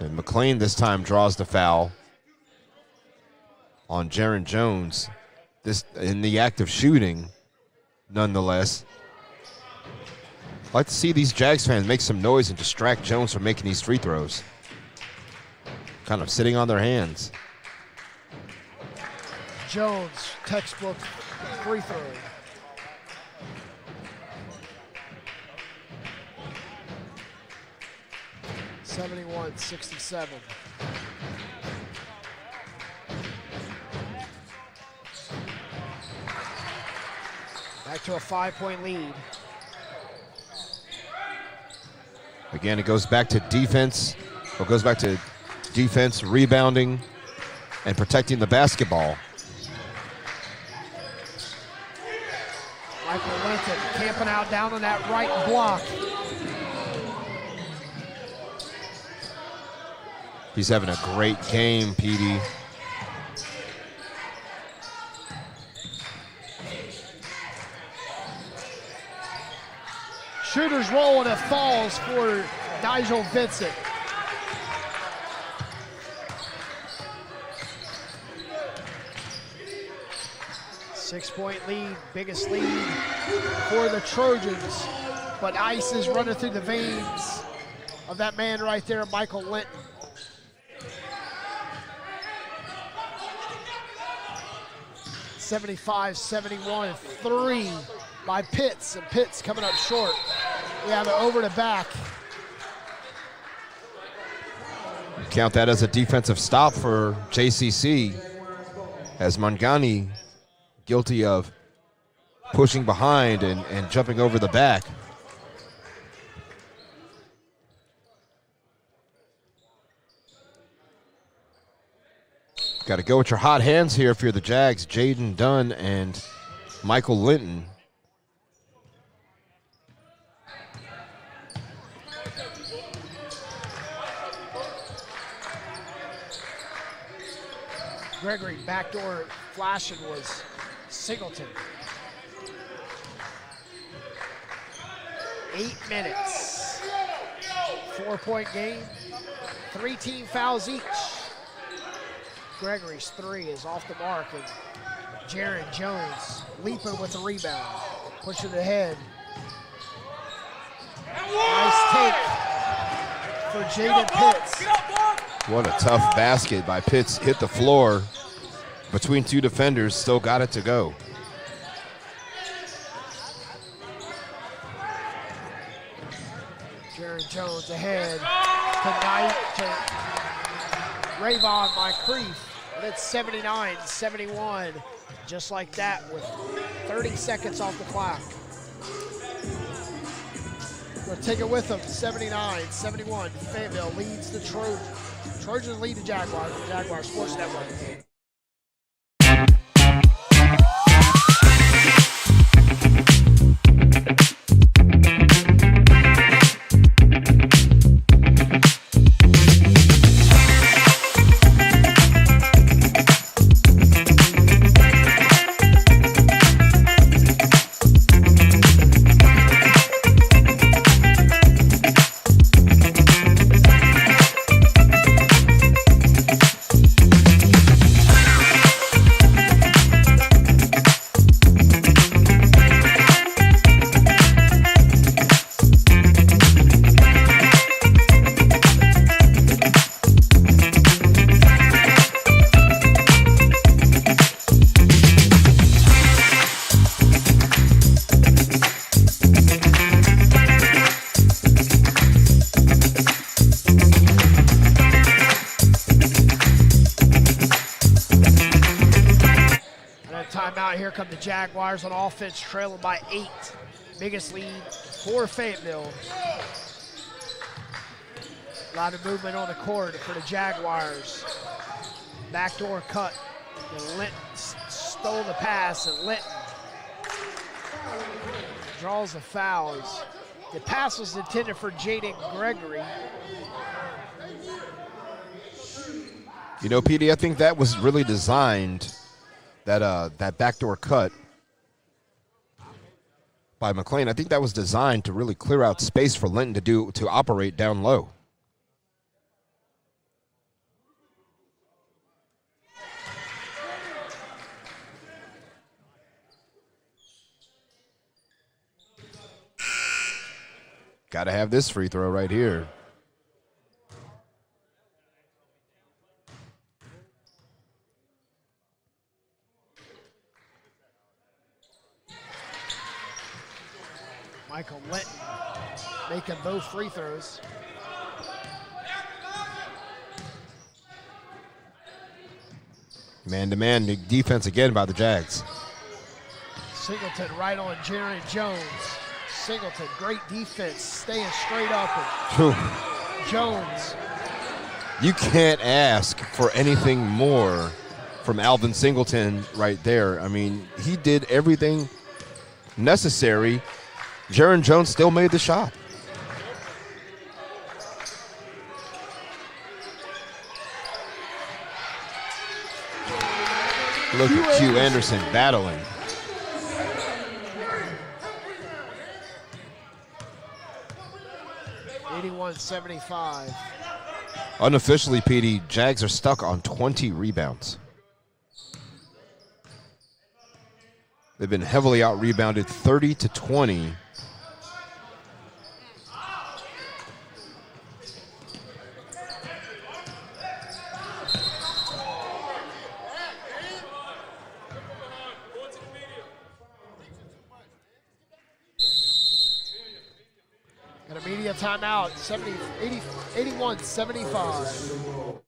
And McLean this time draws the foul on Jaron Jones. This in the act of shooting, nonetheless. I'd like to see these Jags fans make some noise and distract Jones from making these free throws. Kind of sitting on their hands. Jones, textbook free throw. (71-67). Back to a 5-point lead. Again, it goes back to defense. It goes back to defense, rebounding, and protecting the basketball. Michael Linton camping out down on that right block. He's having a great game, Petey. Shooter's roll, and it falls for Nigel Vincent. Six-point lead, biggest lead for the Trojans. But ice is running through the veins of that man right there, Michael Linton. (75-71), 3 by Pitts, and Pitts coming up short. We have it over to back. Count that as a defensive stop for JCC, as Mangani guilty of pushing behind and jumping over the back. Got to go with your hot hands here if you're the Jags. Jaden Dunn and Michael Linton. Gregory backdoor flashing was Singleton. 8 minutes. 4-point game. 3 team fouls each. Gregory's 3 is off the mark, and Jaron Jones leaping with the rebound. Pushing ahead. Nice take for Jaden Pitts. What a tough basket by Pitts. Hit the floor between 2 defenders, still got it to go. Jaron Jones ahead tonight to Rayvon Moncrief. And it's 79-71, just like that with 30 seconds off the clock. We'll take it with them, 79-71. Fayetteville leads the Trojans. Trojans lead the Jaguars, the Jaguars Sports Network. Here come the Jaguars on offense, trailing by 8. Biggest lead for Fayetteville. A lot of movement on the court for the Jaguars. Backdoor cut. And Linton stole the pass, and Linton draws the fouls. The pass was intended for Jaden Gregory. You know, PD, I think that was really designed. That backdoor cut by McLean, I think that was designed to really clear out space for Linton to operate down low. Got to have this free throw right here. Michael Linton making both free throws. Man-to-man defense again by the Jags. Singleton right on Jaron Jones. Singleton, great defense, staying straight up. And Jones. You can't ask for anything more from Alvin Singleton right there. I mean, he did everything necessary. Jaron Jones still made the shot. Look at Q Anderson battling. $81-75. Unofficially, PD, Jags are stuck on 20 rebounds. They've been heavily out-rebounded 30-20. Got a media timeout, 81-75.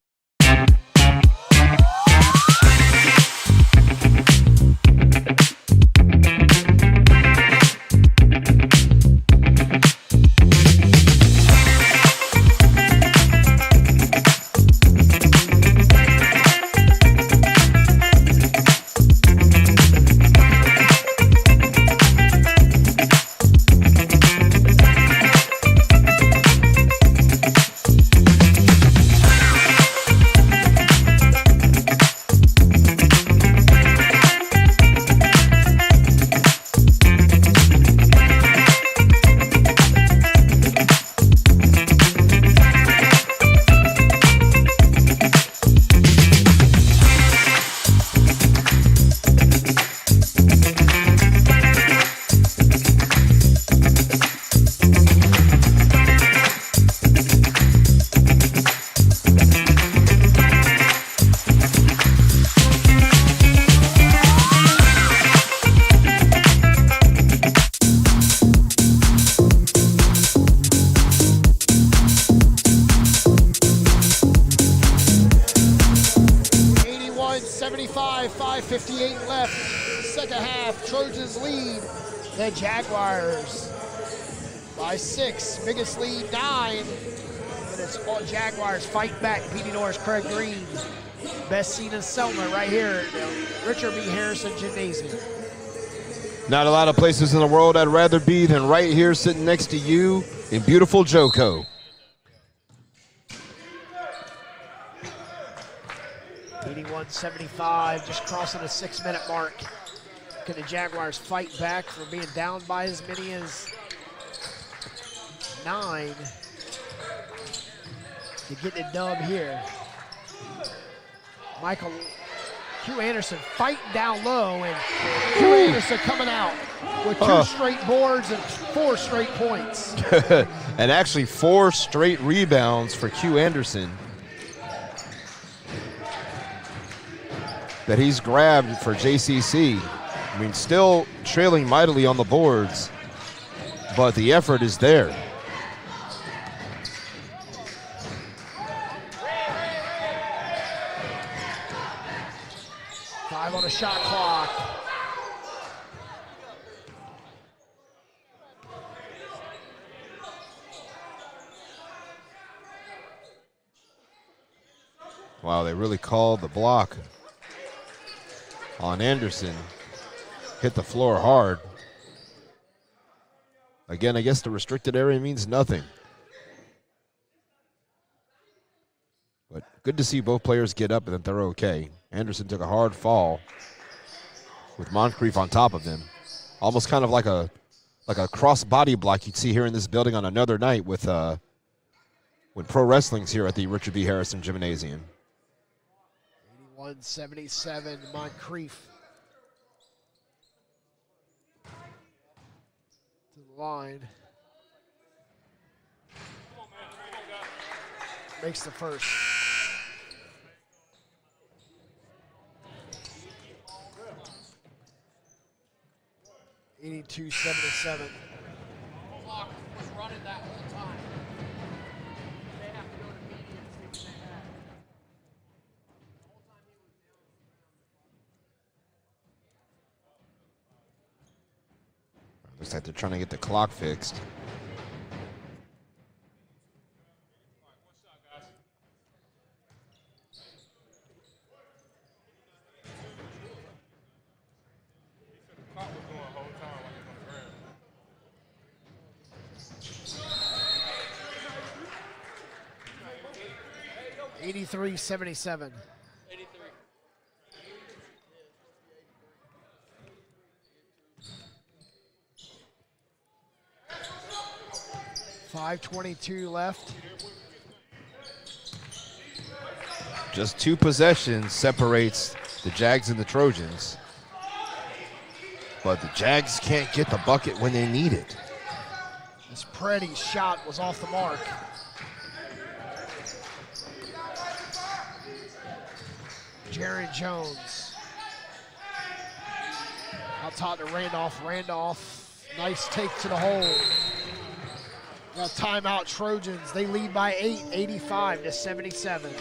Second half, Trojans lead the Jaguars by 6. Biggest lead 9. And it's all Jaguars fight back. Petey Norris, Craig Green. Best seen in Selma right here at the Richard B. Harrison Gymnasium. Not a lot of places in the world I'd rather be than right here sitting next to you in beautiful Joco. 81-75, just crossing the 6-minute mark. Can the Jaguars fight back from being down by as many as 9 to get the dub here? Michael Q Anderson fighting down low, and Q Anderson coming out with 2 straight boards and 4 straight points. And actually 4 straight rebounds for Q Anderson that he's grabbed for JCC. I mean, still trailing mightily on the boards, but the effort is there. On a shot clock. Wow, they really called the block on Anderson. Hit the floor hard. Again, I guess the restricted area means nothing. But good to see both players get up and that they're okay. Anderson took a hard fall with Moncrief on top of him. Almost kind of like a cross body block you'd see here in this building on another night with when pro wrestling's here at the Richard B. Harrison Gymnasium. 81-77, Moncrief to the line. Makes the first. $82-77. Clock was running that whole time. They have to go to media and see what they have. The whole time he was down. Looks like they're trying to get the clock fixed. $83-77. 5:22 left. Just 2 possessions separates the Jags and the Trojans. But the Jags can't get the bucket when they need it. This Preddy's shot was off the mark. Jaron Jones. Out top to Randolph. Randolph, nice take to the hole. Got timeout Trojans. They lead by 8, 85-77.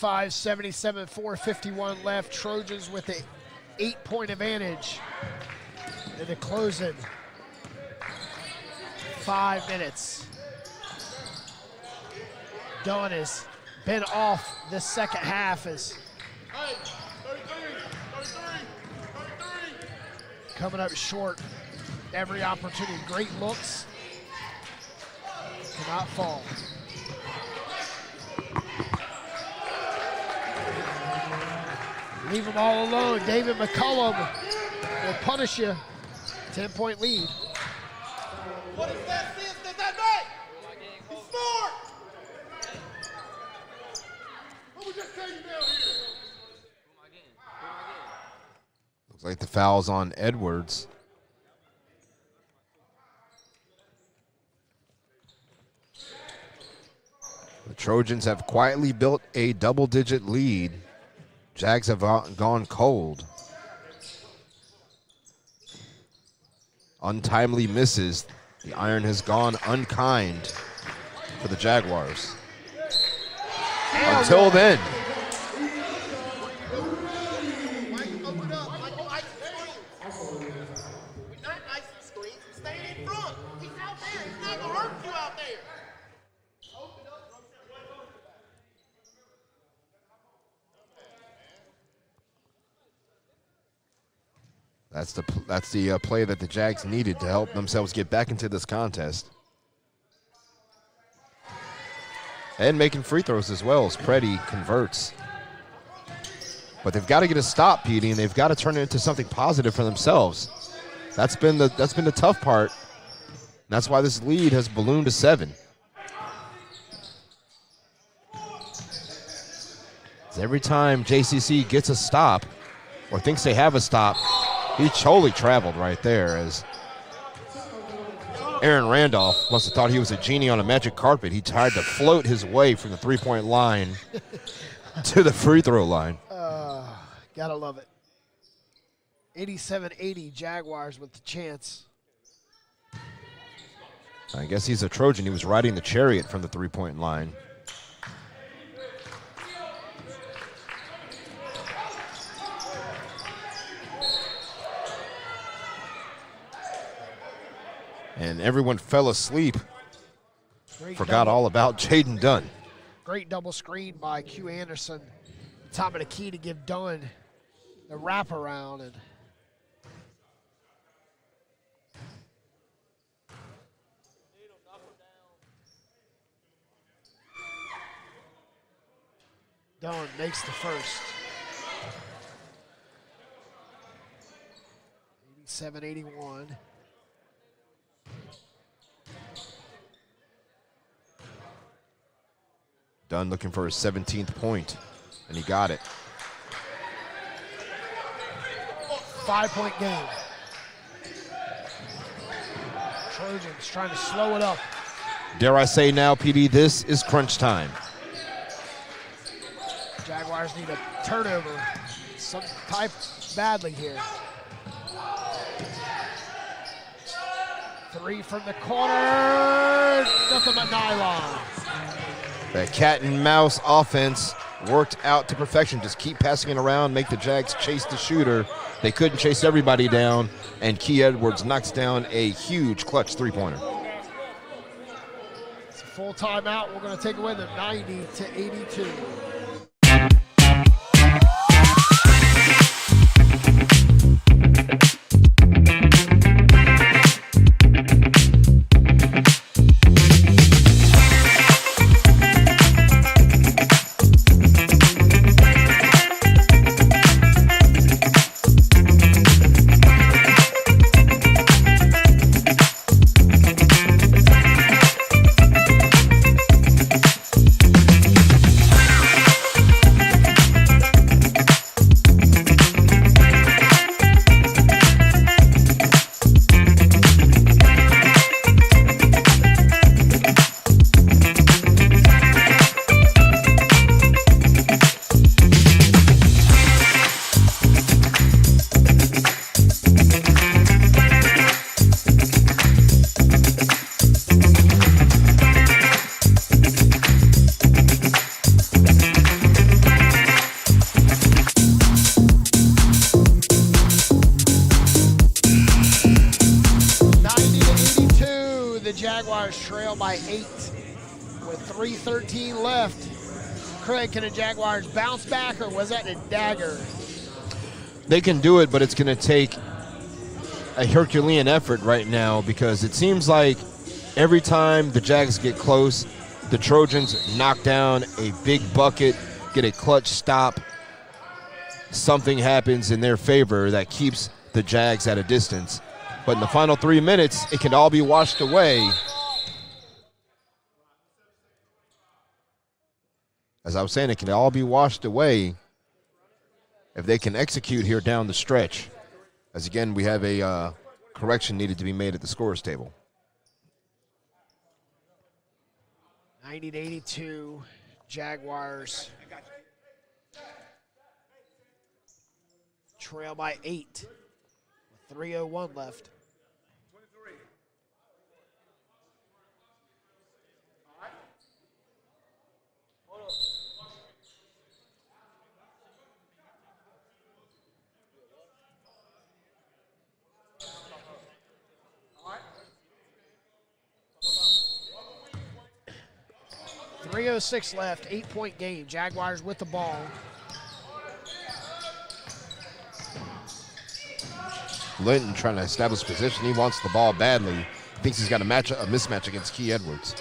85-77, 4:51 left. Trojans with an 8-point advantage in the closing 5 minutes. Dunn has been off this second half as coming up short every opportunity. Great looks, cannot fall. Leave them all alone. David McCullum will punish you. 10-point lead. What is that? Is that right? He's smart. What was just tell you down here? Looks like the foul's on Edwards. The Trojans have quietly built a double-digit lead. Jags have gone cold. Untimely misses. The iron has gone unkind for the Jaguars. Until then. Mike, open up. Mike, go ice the screens. We're not icing the screens. We're staying in front. He's out there. He's not going to hurt you out there. Open up. That's the play that the Jags needed to help themselves get back into this contest. And making free throws as well as Preddy converts. But they've got to get a stop, Petey, and they've got to turn it into something positive for themselves. That's been the tough part. That's why this lead has ballooned to 7. Every time JCC gets a stop or thinks they have a stop, he totally traveled right there as Aaron Randolph must have thought he was a genie on a magic carpet. He tried to float his way from the three-point line to the free throw line. Gotta love it. 87-80 Jaguars with the chance. I guess he's a Trojan. He was riding the chariot from the three-point line. And everyone fell asleep. Forgot all about Jaden Dunn. Great double screen by Q Anderson. Top of the key to give Dunn the wraparound. And Dunn makes the first. 87-81. Dunn looking for his 17th point, and he got it. 5-point game. Trojans trying to slow it up. Dare I say now, PD, this is crunch time. Jaguars need a turnover, some type badly here. 3 from the corner, nothing but nylon. That cat and mouse offense worked out to perfection. Just keep passing it around, make the Jags chase the shooter. They couldn't chase everybody down, and Key Edwards knocks down a huge clutch three-pointer. It's a full timeout. We're going to take away the 90-82. Jaguars trail by 8 with 3:13 left. Craig, can the Jaguars bounce back, or was that a dagger? They can do it, but it's going to take a Herculean effort right now, because it seems like every time the Jags get close, the Trojans knock down a big bucket, get a clutch stop. Something happens in their favor that keeps the Jags at a distance. But in the final 3 minutes, it can all be washed away. As I was saying, it can all be washed away if they can execute here down the stretch. As again, we have a correction needed to be made at the scorer's table. 90-82, Jaguars trail by 8 with 3:01 left. .306 left, 8-point game. Jaguars with the ball. Linton trying to establish position. He wants the ball badly. He thinks he's got a mismatch against Key Edwards.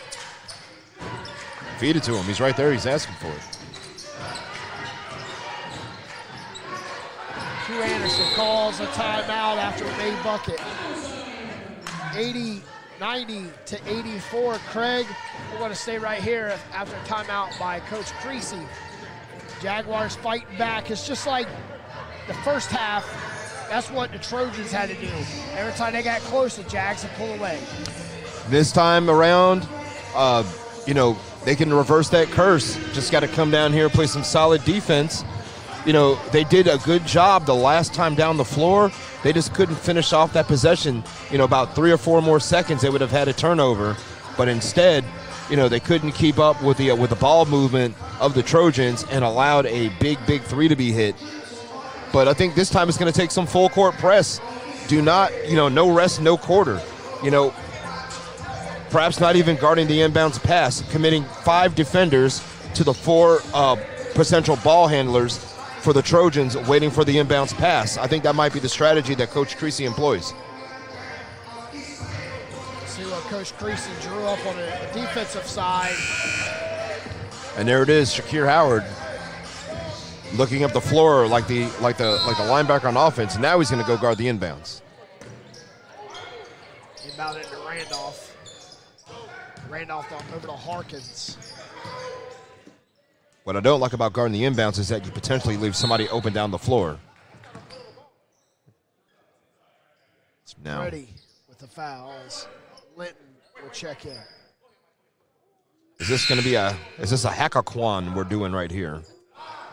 Feed it to him. He's right there. He's asking for it. Hugh Anderson calls a timeout after a made bucket. 90-84. Craig, we're going to stay right here after a timeout by Coach Creasy. Jaguars fighting back. It's just like the first half. That's what the Trojans had to do. Every time they got close, the Jags would pull away. This time around, they can reverse that curse. Just got to come down here, play some solid defense. They did a good job the last time down the floor. They just couldn't finish off that possession. About 3 or 4 more seconds, they would have had a turnover. But instead, they couldn't keep up with the ball movement of the Trojans and allowed a big three to be hit. But I think this time it's going to take some full court press. Do not, no rest, no quarter. Perhaps not even guarding the inbounds pass, committing 5 defenders to the 4 potential ball handlers for the Trojans waiting for the inbounds pass. I think that might be the strategy that Coach Creasy employs. See what Coach Creasy drew up on the defensive side. And there it is, Shakir Howard looking up the floor like the linebacker on offense. Now he's going to go guard the inbounds. Inbound into Randolph. Randolph over to Harkins. What I don't like about guarding the inbounds is that you potentially leave somebody open down the floor. Now, Ready with the fouls. Linton will check in. is this a Hackaquan we're doing right here?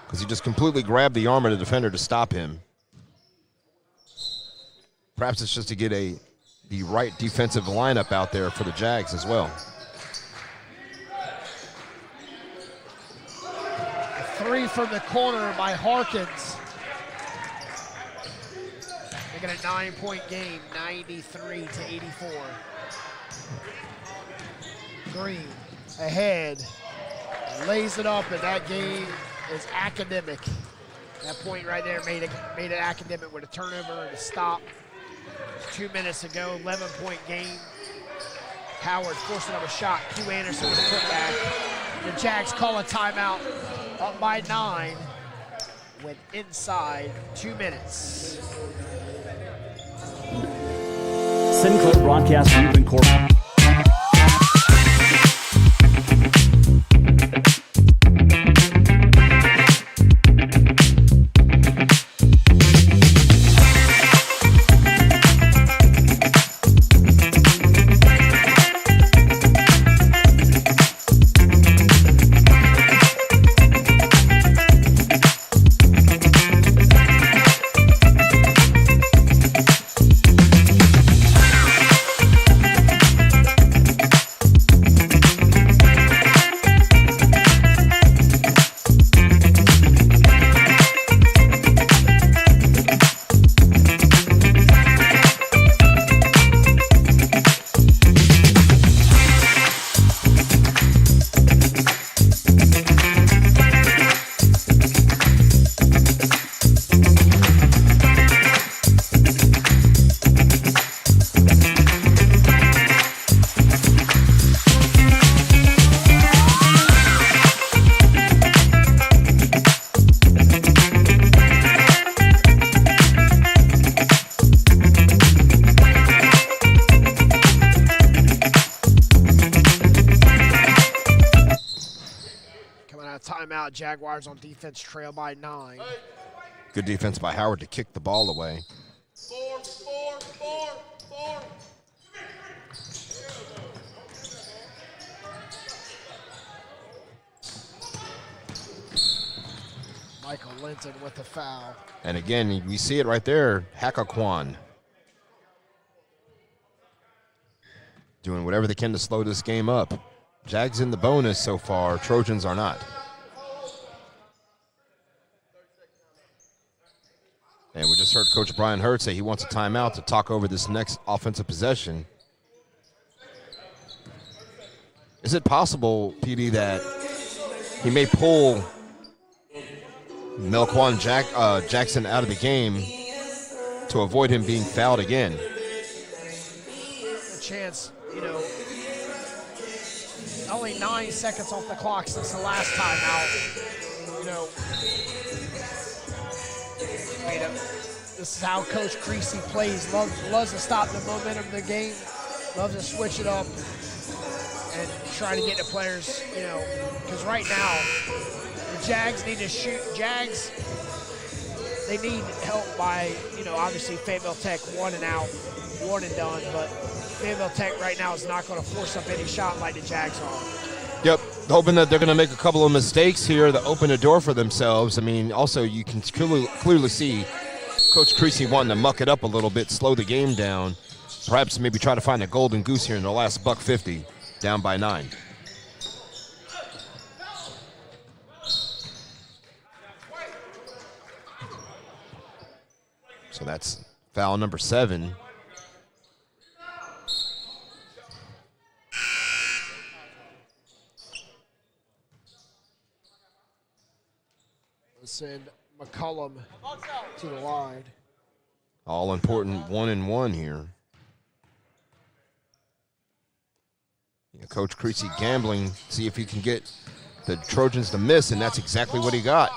Because he just completely grabbed the arm of the defender to stop him. Perhaps it's just to get the right defensive lineup out there for the Jags as well. A 3 from the corner by Harkins. They got a 9-point game, 93-84. Green ahead, lays it up, and that game is academic. That point right there made it academic with a turnover and a stop. 2 minutes ago, 11-point game. Howard forcing up a shot. Q Anderson with a putback. The Jags call a timeout, up by 9 with inside 2 minutes. Sinclair Broadcast Group Incorporated. Jaguars on defense trail by 9. Good defense by Howard to kick the ball away. 4, 4, 4, 4. Michael Linton with the foul. And again, we see it right there, Hakaquan doing whatever they can to slow this game up. Jags in the bonus so far, Trojans are not. And we just heard Coach Brian Hurd say he wants a timeout to talk over this next offensive possession. Is it possible, PD, that he may pull Melquan Jackson out of the game to avoid him being fouled again? A chance, only 9 seconds off the clock since the last timeout. This is how Coach Creasy plays. Loves to stop the momentum of the game. Loves to switch it up and try to get the players, because right now the Jags need to shoot. Jags, they need help by, obviously Fayetteville Tech 1 and out, 1 and done, but Fayetteville Tech right now is not going to force up any shot like the Jags are. Yep, hoping that they're going to make a couple of mistakes here that open the door for themselves. I mean, also you can clearly see Coach Creasy wanting to muck it up a little bit, slow the game down, perhaps maybe try to find a golden goose here in the last $1.50, down by 9. So that's foul number 7. Let's send McCullum to the line. All important 1-and-1 here. Coach Creasy gambling, see if he can get the Trojans to miss, and that's exactly what he got.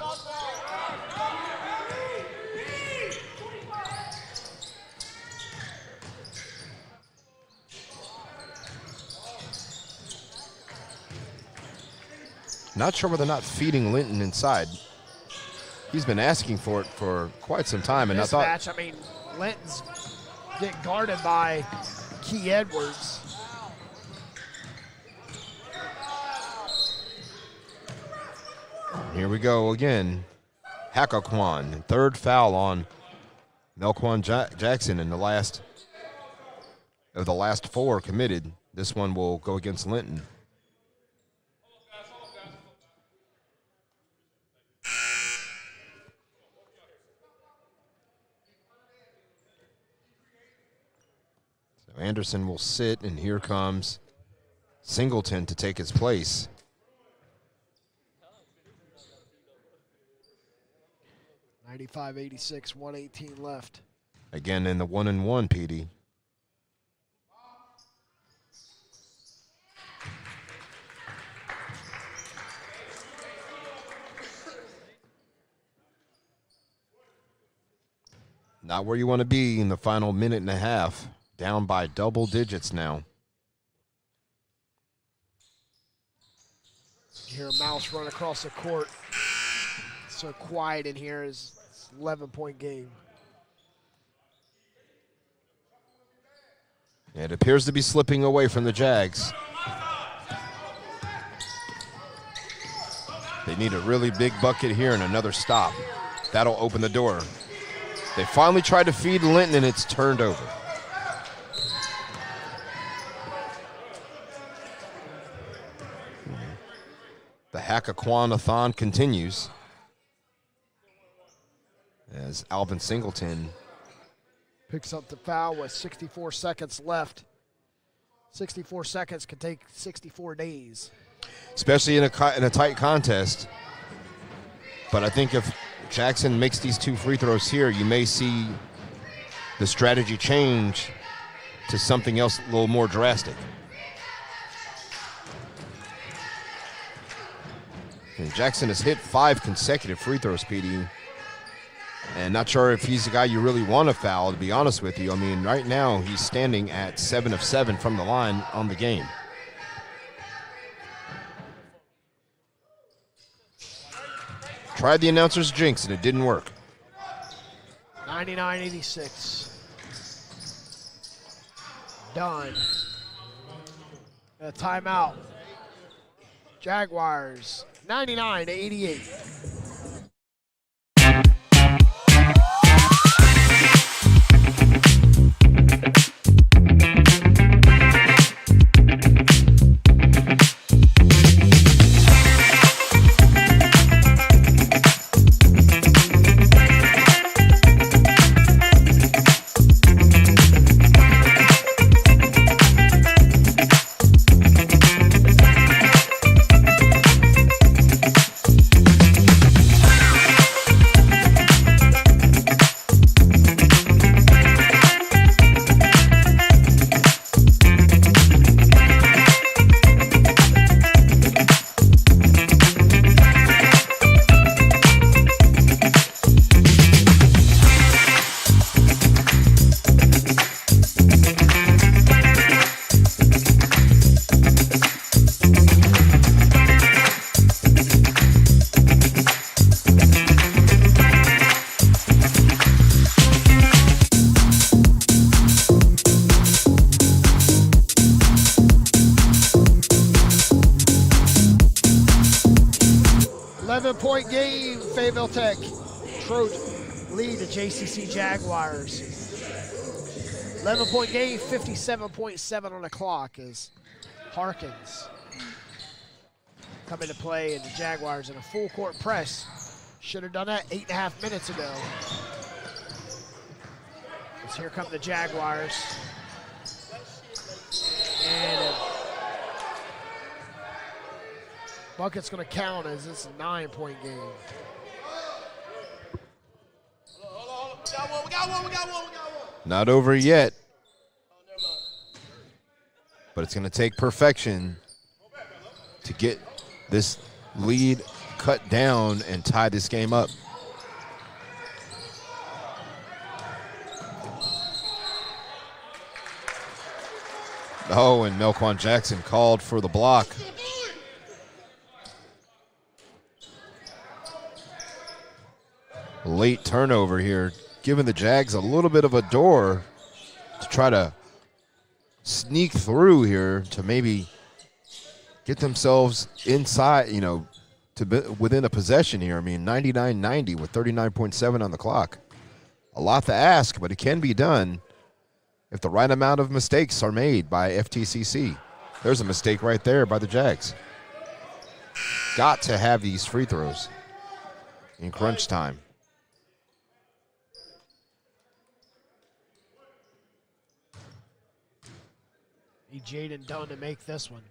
Not sure whether or not feeding Linton inside. He's been asking for it for quite some time, and This I thought. match, Linton's getting guarded by Key Edwards. Here we go again. Hakaquan, 3rd foul on Melquan Jackson in the last of the last 4 committed. This one will go against Linton. So Anderson will sit, and here comes Singleton to take his place. .95-86, 1:18 left. Again in the 1-and-1, PD. Not where you want to be in the final minute and a half. Down by double digits now. You hear a mouse run across the court. So quiet in here. Is 11-point game. It appears to be slipping away from the Jags. They need a really big bucket here and another stop. That'll open the door. They finally tried to feed Linton, and it's turned over. The Hakaquan-a-thon continues as Alvin Singleton Picks up the foul with 64 seconds left. 64 seconds could take 64 days. especially in a tight contest. But I think if Jackson makes these 2 free throws here, you may see the strategy change to something else a little more drastic. And Jackson has hit 5 consecutive free throws, PD. And not sure if he's the guy you really want to foul, to be honest with you. I mean, right now he's standing at 7 of 7 from the line on the game. tried the announcer's jinx, and it didn't work. 99-86. Done. A timeout. Jaguars, 99-88. Point game, Fayetteville Tech. Trojan lead the JCC Jaguars. 11-point game, 57.7 on the clock as Harkins come into play, and the Jaguars in a full court press. Should have done that 8.5 minutes ago. As here come the Jaguars. And bucket's going to count as it's a 9-point game. We got one. Not over yet. But it's going to take perfection to get this lead cut down and tie this game up. Oh, and Melquan Jackson called for the block. Late turnover here, giving the Jags a little bit of a door to try to sneak through here to maybe get themselves inside, to be within a possession here. I mean, 99-90 with 39.7 on the clock. A lot to ask, but it can be done if the right amount of mistakes are made by FTCC. There's a mistake right there by the Jags. Got to have these free throws in crunch time. Need Jaden Dunn to make this one.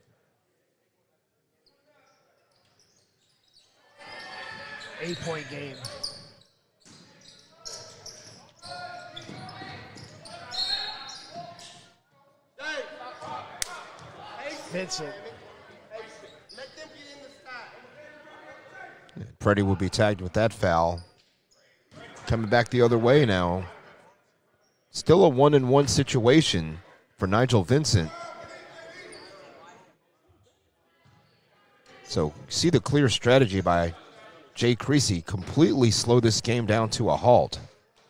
Eight-point game. Vincent. Preddy will be tagged with that foul. Coming back the other way now. Still a 1-and-1 situation for Nigel Vincent. So see the clear strategy by Jay Creasy, completely slow this game down to a halt,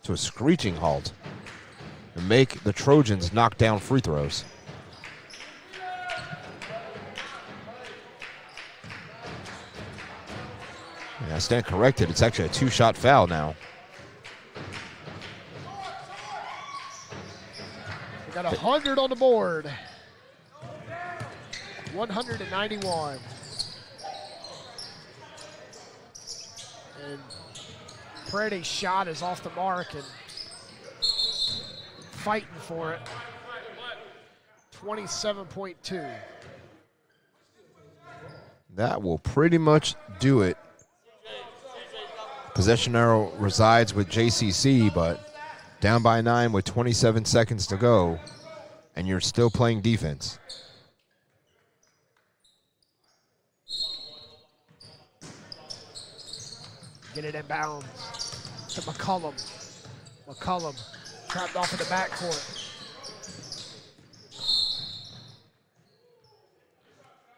to a screeching halt, and make the Trojans knock down free throws. I stand corrected. It's actually a two-shot foul now. We got 100 on the board. 191. And Preddy's shot is off the mark and fighting for it. 27.2. That will pretty much do it. Possession arrow resides with JCC, but down by 9 with 27 seconds to go, and you're still playing defense. Get it in bounds to McCullum. McCullum trapped off in the backcourt.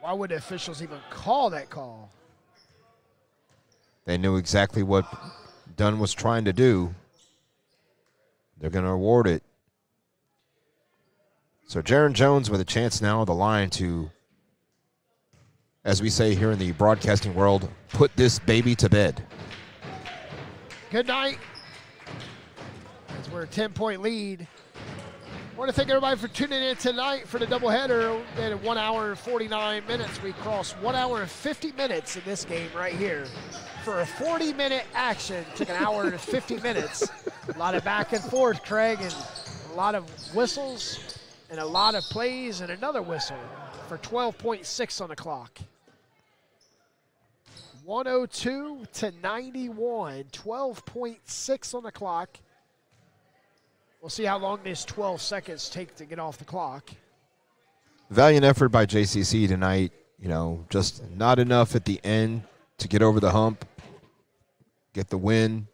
Why would the officials even call that call? They knew exactly what Dunn was trying to do. They're going to award it. So Jaron Jones with a chance now on the line to, as we say here in the broadcasting world, put this baby to bed. Good night. As we're a 10-point lead. I want to thank everybody for tuning in tonight for the doubleheader. In 1 hour and 49 minutes, we crossed 1 hour and 50 minutes in this game right here. For a 40-minute action, took an hour and 50 minutes. A lot of back and forth, Craig, and a lot of whistles and a lot of plays and another whistle for 12.6 on the clock. 102 to 91, 12.6 on the clock. We'll see how long this 12 seconds take to get off the clock. Valiant effort by JCC tonight. You know, just not enough at the end to get over the hump, get the win,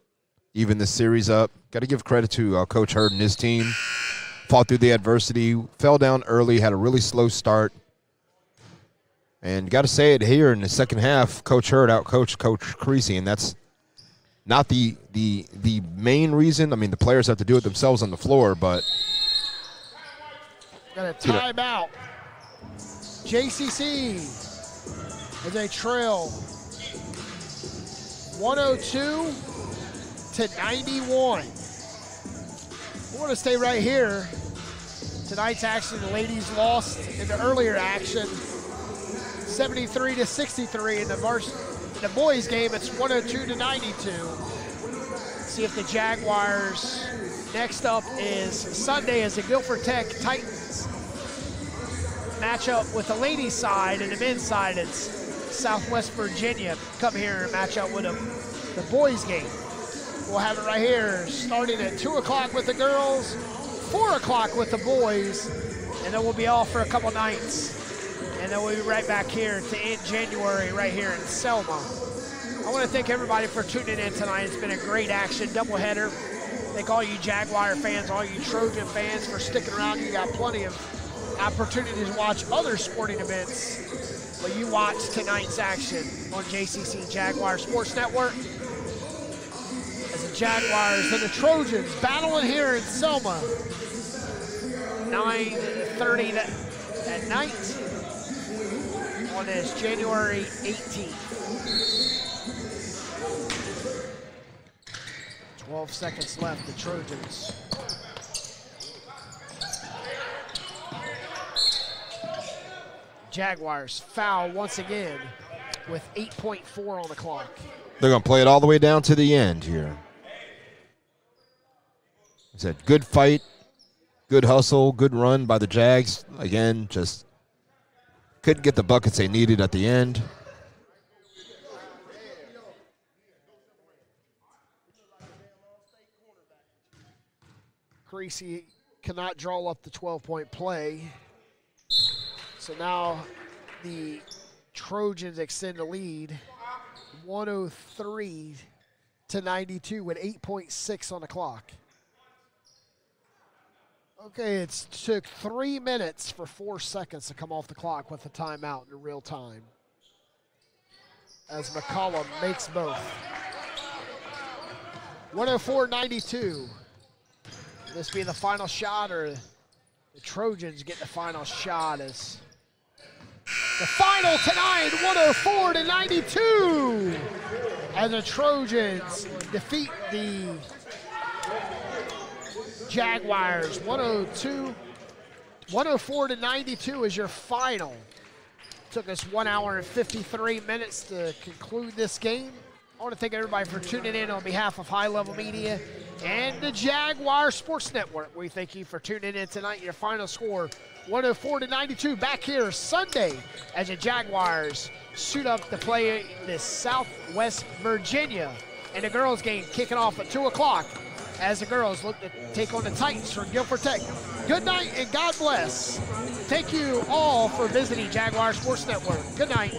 even the series up. Got to give credit to Coach Hurd and his team. Fought through the adversity, fell down early, had a really slow start. And got to say it here in the second half, Coach Hurd outcoached Coach Creasy, and that's not the main reason. I mean, the players have to do it themselves on the floor, but got a timeout. JCC as they trail 102 to 91. We want to stay right here. Tonight's action, the ladies lost in the earlier action, 73 to 63 in the boys game. It's 102 to 92. See if the Jaguars. Next up is Sunday as the Guilford Tech Titans match up with the ladies side, and the men's side it's Southwest Virginia come here and match up with them. The boys game. We'll have it right here starting at 2 o'clock with the girls, 4 o'clock with the boys, and then we'll be off for a couple nights. And then we'll be right back here to end January right here in Selma. I want to thank everybody for tuning in tonight. It's been a great action doubleheader. Thank all you Jaguar fans, all you Trojan fans for sticking around. You got plenty of opportunities to watch other sporting events, but you watch tonight's action on JCC Jaguar Sports Network. As the Jaguars and the Trojans battling here in Selma. 9:30 at night on this January 18th. 12 seconds left, the Trojans. Jaguars foul once again with 8.4 on the clock. they're going to play it all the way down to the end here. It's a good fight, good hustle, good run by the Jags. Again, just couldn't get the buckets they needed at the end. Creasy cannot draw up the 12-point play. So now the Trojans extend the lead, 103 to 92 with 8.6 on the clock. Okay, it took 3 minutes for 4 seconds to come off the clock with the timeout in real time, as McCollum makes both. 104-92. This be the final shot, or the Trojans get the final shot as the final tonight, 104-92, as the Trojans defeat the Jaguars. 104-92 is your final. Took us 1 hour and 53 minutes to conclude this game. I want to thank everybody for tuning in on behalf of High Level Media and the Jaguar Sports Network. We thank you for tuning in tonight. Your final score, 104-92. Back here Sunday as the Jaguars suit up to play the Southwest Virginia. And the girls game kicking off at 2 o'clock as the girls look to take on the Titans from Guilford Tech. Good night and God bless. Thank you all for visiting Jaguar Sports Network. Good night.